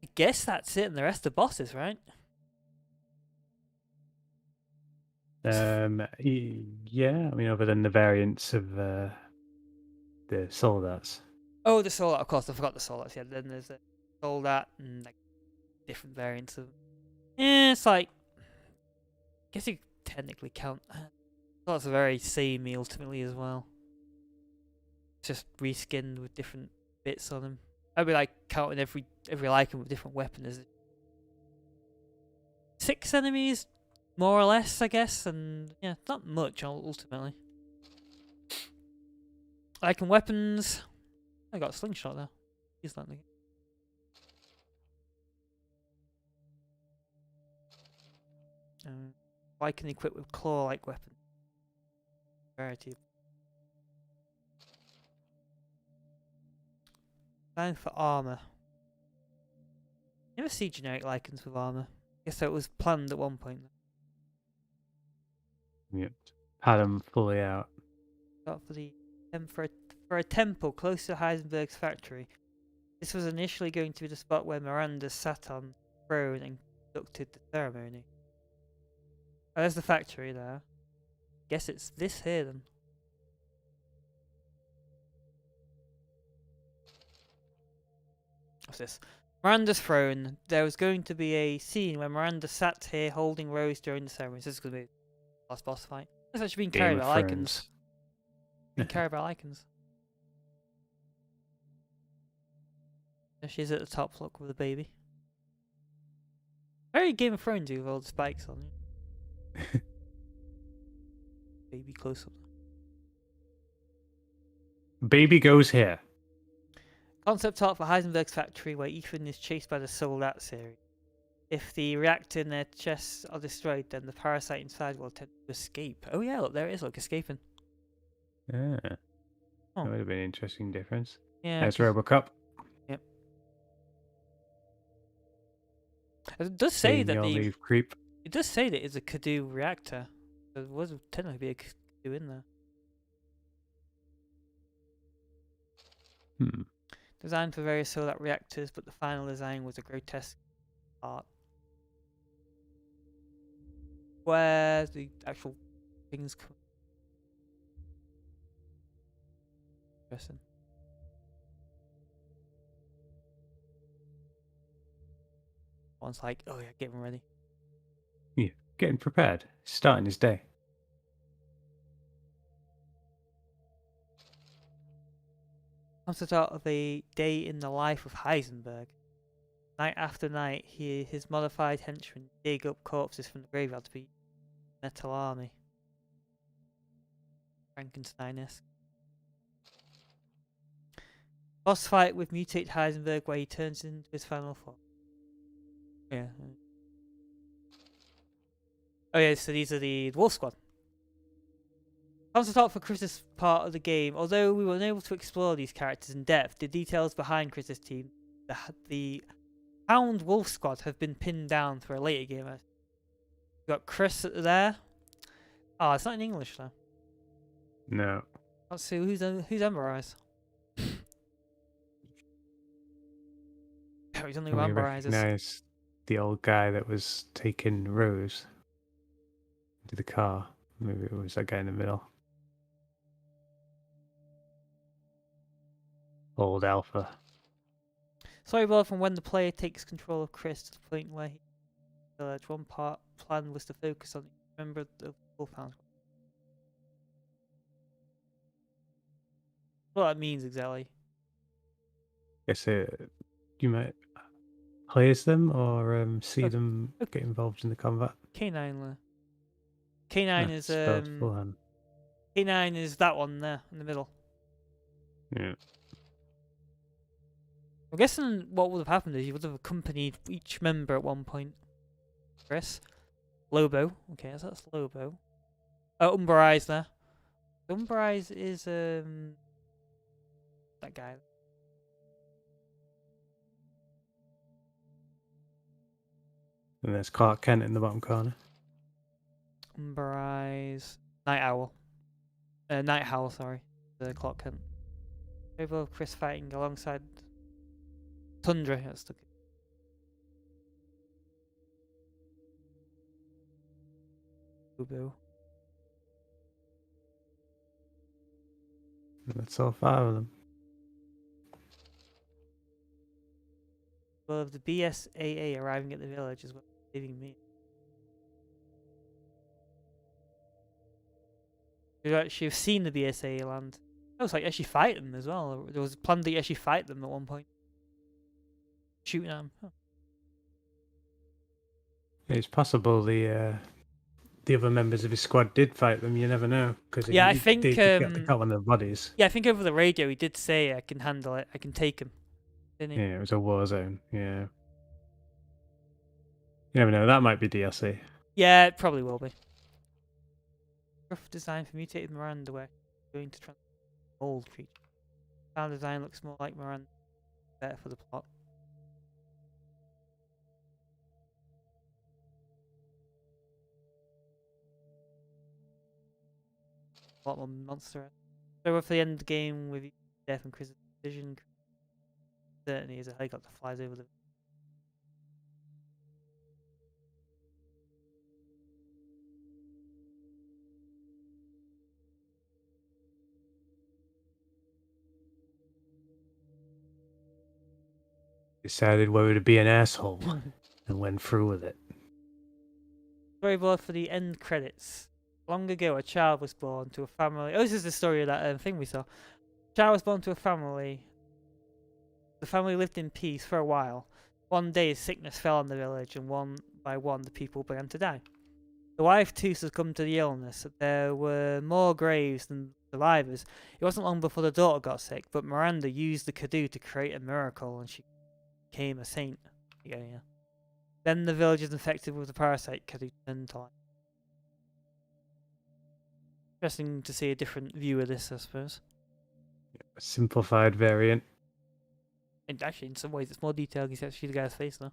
I guess that's it, and the rest are bosses, right? Yeah, I mean, other than the variants of the Soldats. Oh, the Soldat, of course, I forgot the Soldats. Yeah, then there's a Soldat and like different variants of. Yeah, it's like. I guess you technically count. That's a very samey ultimately as well. Just reskinned with different bits on them. I'd be like counting every Lycan with different weapons. 6 enemies, more or less, I guess, and yeah, not much ultimately. Lycan weapons. I got a slingshot there. Use that again. Lycan equipped with claw-like weapons. Variety. Design for armor. Never see generic Lycans with armor. Guess that was planned at one point. Yep. Had them fully out. Got for a temple close to Heisenberg's factory. This was initially going to be the spot where Miranda sat on the throne and conducted the ceremony. Oh, there's the factory there. Guess it's this here then. What's this? Miranda's throne. There was going to be a scene where Miranda sat here holding Rose during the ceremony. This is going to be the last boss fight. It's actually being carried by Lycans. Being carried by Lycans. There she is at the top, look, with a baby. Very Game of Thrones with all the spikes on it. Baby close up. Baby goes here. Concept art for Heisenberg's factory where Ethan is chased by the Soul series. If the reactor in their chests are destroyed, then the parasite inside will attempt to escape. Oh yeah, look, there it is, look, escaping. Yeah. That would have been an interesting difference. Yeah. There's Robocop. Yep. It does say that the creep. It does say that it's a Kadu reactor. There was technically be a Kadu in there. Designed for various solar reactors, but the final design was a grotesque art. Where the actual things come. Interesting. One's like, oh yeah, get him ready. Yeah, getting prepared. Starting his day. Concept art of a day in the life of Heisenberg. Night after night, his modified henchmen dig up corpses from the graveyard to be metal army. Frankenstein-esque. Boss fight with mutate Heisenberg where he turns into his final form. Yeah. Oh yeah, so these are the Wolf Squad. Concept art for Chris's part of the game. Although we were unable to explore these characters in depth, the details behind Chris's team, the Hound Wolf Squad, have been pinned down for a later game. We've got Chris there. Oh, it's not in English though. No. Let's see who's Ember Eyes. Oh, he's only We Ember Eyes. recognize the old guy that was taking Rose into the car. Maybe it was that guy in the middle. Old Alpha. Sorry, well, from when the player takes control of Chris to the point where he village. One part plan was to focus on member of the Wolfhound. What that means exactly? Guess you might play as them or see them get involved in the combat. K9. K9 is K9 is that one there in the middle. Yeah. I'm guessing what would have happened is you would have accompanied each member at one point. Chris. Lobo. Okay, so that's Lobo. Oh, Umber Eyes there. Umber Eyes is that guy. And there's Clark Kent in the bottom corner. Umber Eyes. Night Owl. Night Howl, sorry. The Clark Kent. Lobo, Chris fighting alongside Tundra. That's the Lobo. That's all 5 of them. Well, of the BSAA arriving at the village is what saving me. You've actually seen the BSAA land. I was like, actually fight them as well. There was a plan to actually fight them at one point. Shooting at them. Huh. It's possible the other members of his squad did fight them. You never know, because yeah, I think they got one of the bodies. Yeah, I think over the radio he did say, "I can handle it. I can take him." Didn't he? Yeah, it was a war zone. Yeah, you never know. That might be DLC. Yeah, it probably will be. Rough design for mutated Miranda, where going to transform old creature. Sound design looks more like Miranda. Better for the plot. a lot more monster. So for the end game with death and Chris's decision, certainly is a helicopter flies over the. Decided whether to be an asshole and went through with it. Storyboard for the end credits. Long ago, a child was born to a family. Oh, this is the story of that thing we saw. A child was born to a family. The family lived in peace for a while. One day, sickness fell on the village, and one by one, the people began to die. The wife too succumbed to the illness. There were more graves than survivors. It wasn't long before the daughter got sick, but Miranda used the Kadu to create a miracle, and she became a saint. Yeah. Then the village is infected with the parasite Kadu turned to life. Interesting to see a different view of this, I suppose. A simplified variant. And actually, in some ways, it's more detailed. You can see the guy's face now.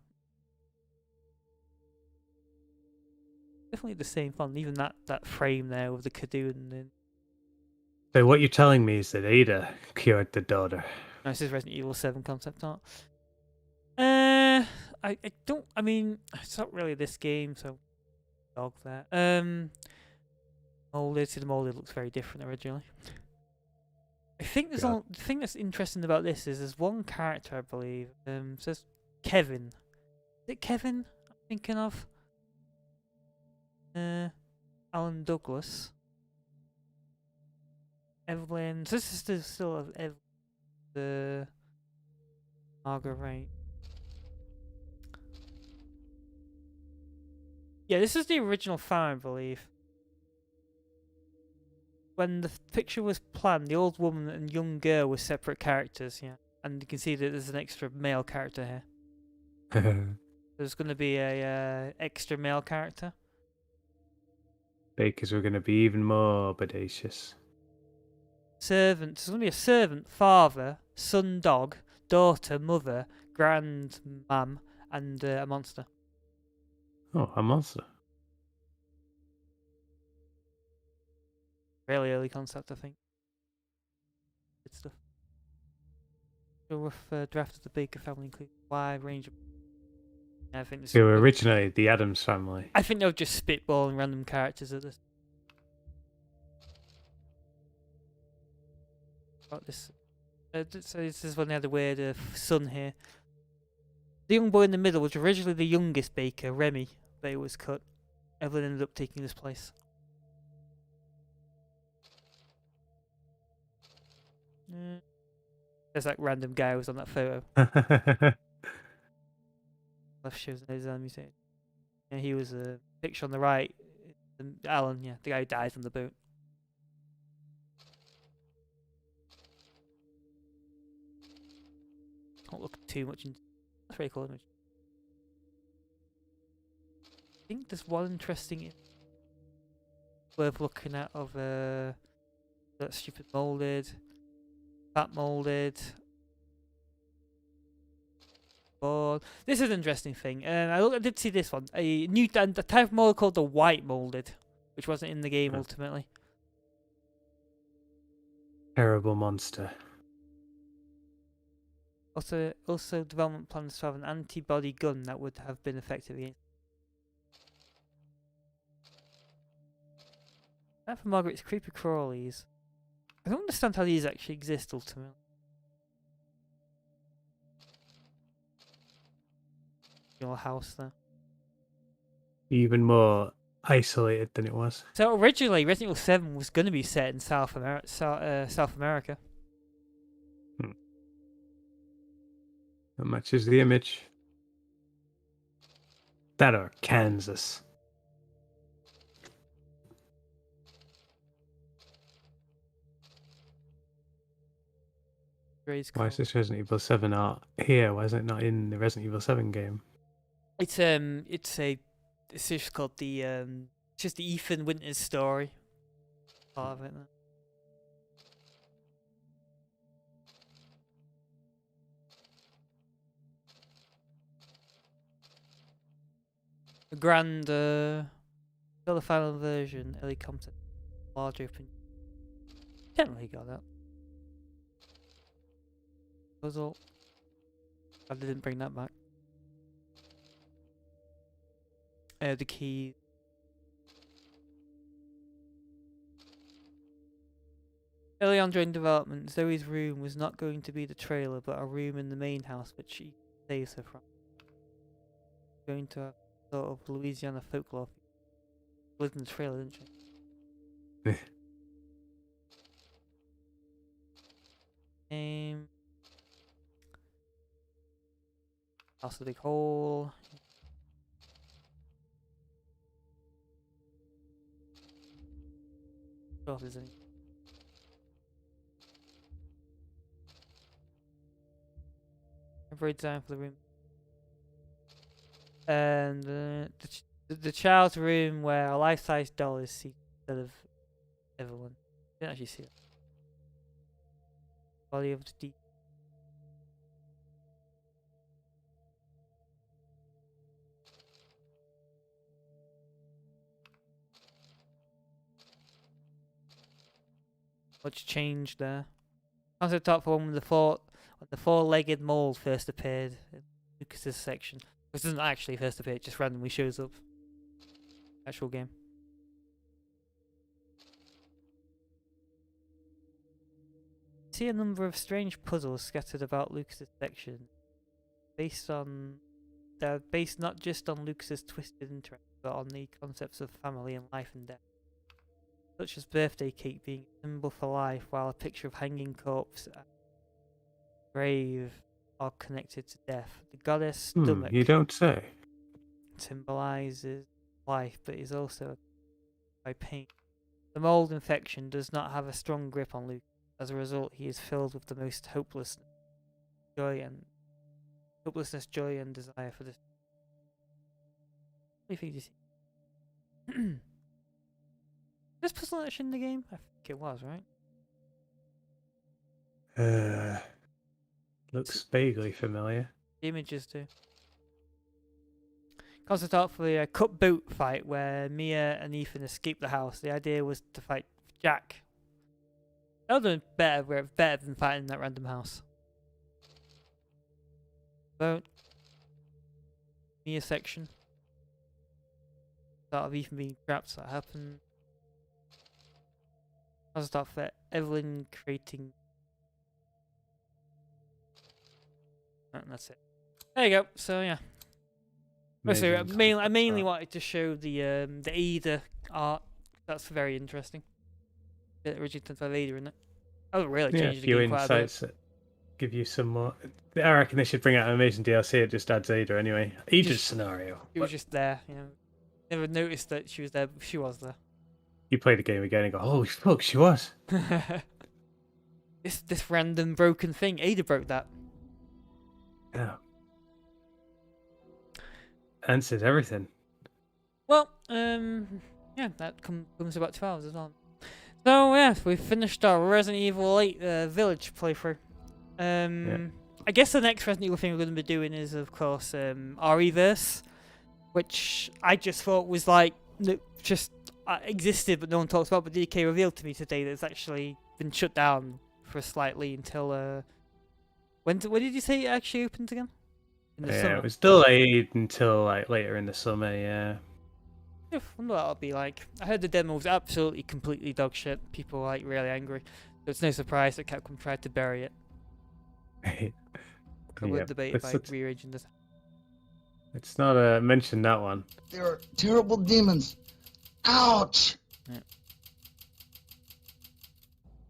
Definitely the same font. Even that frame there with the Kadu and then. So what you're telling me is that Ada cured the daughter. No, this is Resident Evil 7 concept art. I mean, it's not really this game, so dog there. Molded. See, the molded looks very different originally. I think the thing that's interesting about this is there's one character, I believe. It says Kevin. Is it Kevin I'm thinking of? Alan Douglas. Evelyn. So this is still the Margaret Wright. Yeah, this is the original farm, I believe. When the picture was planned, the old woman and young girl were separate characters, yeah. And you can see that there's an extra male character here. There's going to be a extra male character. Bakers were going to be even more bodacious. Servant. There's going to be a servant, father, son, dog, daughter, mother, grandmam, and a monster. Oh, a monster. Really early concept, I think. Good stuff. The rough draft of the Baker family includes a wide range of. I think this. They were originally the Addams family. I think they were just spitballing random characters at this. About this. So this is when they had a weird son here. The young boy in the middle was originally the youngest Baker, Remy, but it was cut. Evelyn ended up taking his place. There's that random guy who was on that photo. Left shows his museum. And he was a picture on the right. Alan, yeah, the guy who dies on the boat. Don't look too much into. That's a very cool image. I think there's one interesting worth looking at of that stupid molded. That molded. Oh, this is an interesting thing. I did see this one. A new type of mold called the white molded, which wasn't in the game ultimately. Terrible monster. Also, development plans to have an antibody gun that would have been effective against. That for Margaret's creepy crawlies. I don't understand how these actually exist ultimately. Your house there. Even more isolated than it was. So originally, Resident Evil 7 was going to be set in South America. That matches the image. That or Kansas. Why is this Resident Evil 7 art here? Why is it not in the Resident Evil 7 game? It's just called the it's just the Ethan Winters story. Part of it. The grand, still the final version, early content, large open. Definitely got that. Puzzle. I didn't bring that back. The key. Early on during development, Zoe's room was not going to be the trailer, but a room in the main house which she saves her from. Going to a sort of Louisiana folklore. Lived in the trailer, didn't she? House of the big hole. What else is in? Temporary design for the room. And the child's room where a life-size doll is seen instead of everyone. Didn't actually see it. Body of the deep. Much change there. Concept art for when the four-legged mole first appeared in Lucas's section. This doesn't actually first appear; it just randomly shows up. Actual game. See a number of strange puzzles scattered about Lucas's section, they're based not just on Lucas's twisted interest, but on the concepts of family and life and death. Such as birthday cake being a symbol for life, while a picture of hanging corpse and grave are connected to death. The goddess stomach you don't say. symbolizes life, but is also by pain. The mold infection does not have a strong grip on Luke. As a result, he is filled with the most hopelessness, joy, and desire for this. What do you think you see? This puzzle actually in the game? I think it was, right? Looks vaguely familiar. The images do. Concept art for the cut boat fight where Mia and Ethan escape the house. The idea was to fight Jack. That would have been better than fighting in that random house. Boat. Mia section. Start of Ethan being trapped, so that happened. Concept art for Evelyn creating. And that's it. There you go. So yeah. Mostly, I mainly wanted to show the Ada art. That's very interesting. The original Ada in it. I would really change the game quite a bit. Insights that give you some more. I reckon they should bring out an amazing DLC. It just adds Ada anyway. Ada's scenario. She was just there, you know. Never noticed that she was there, but she was there. You play the game again and go, holy fuck, she was. This random broken thing. Ada broke that. Yeah. Answers everything. Well, yeah, that comes about 2 hours as well. So yeah, we've finished our Resident Evil 8 Village playthrough. I guess the next Resident Evil thing we're going to be doing is, of course, Re:Verse, which I just thought was like just existed but no one talks about. But DK revealed to me today that it's actually been shut down for slightly until when did you say it actually opened again? In the summer? It was delayed until like later in the summer. Yeah. I wonder what that'll be like. I heard the demo was absolutely, completely dog shit. People were like really angry. So it's no surprise that Capcom tried to bury it. I would debate if I rearranging this. It's not mention that one. There are terrible demons. Ouch! Yeah.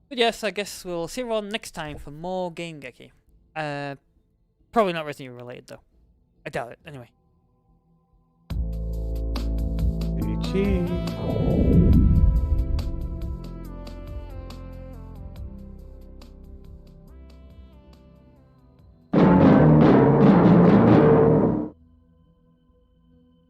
But yes, I guess we'll see everyone next time for more Game-Geki. Probably not Resident Evil related though. I doubt it. Anyway. Cheers.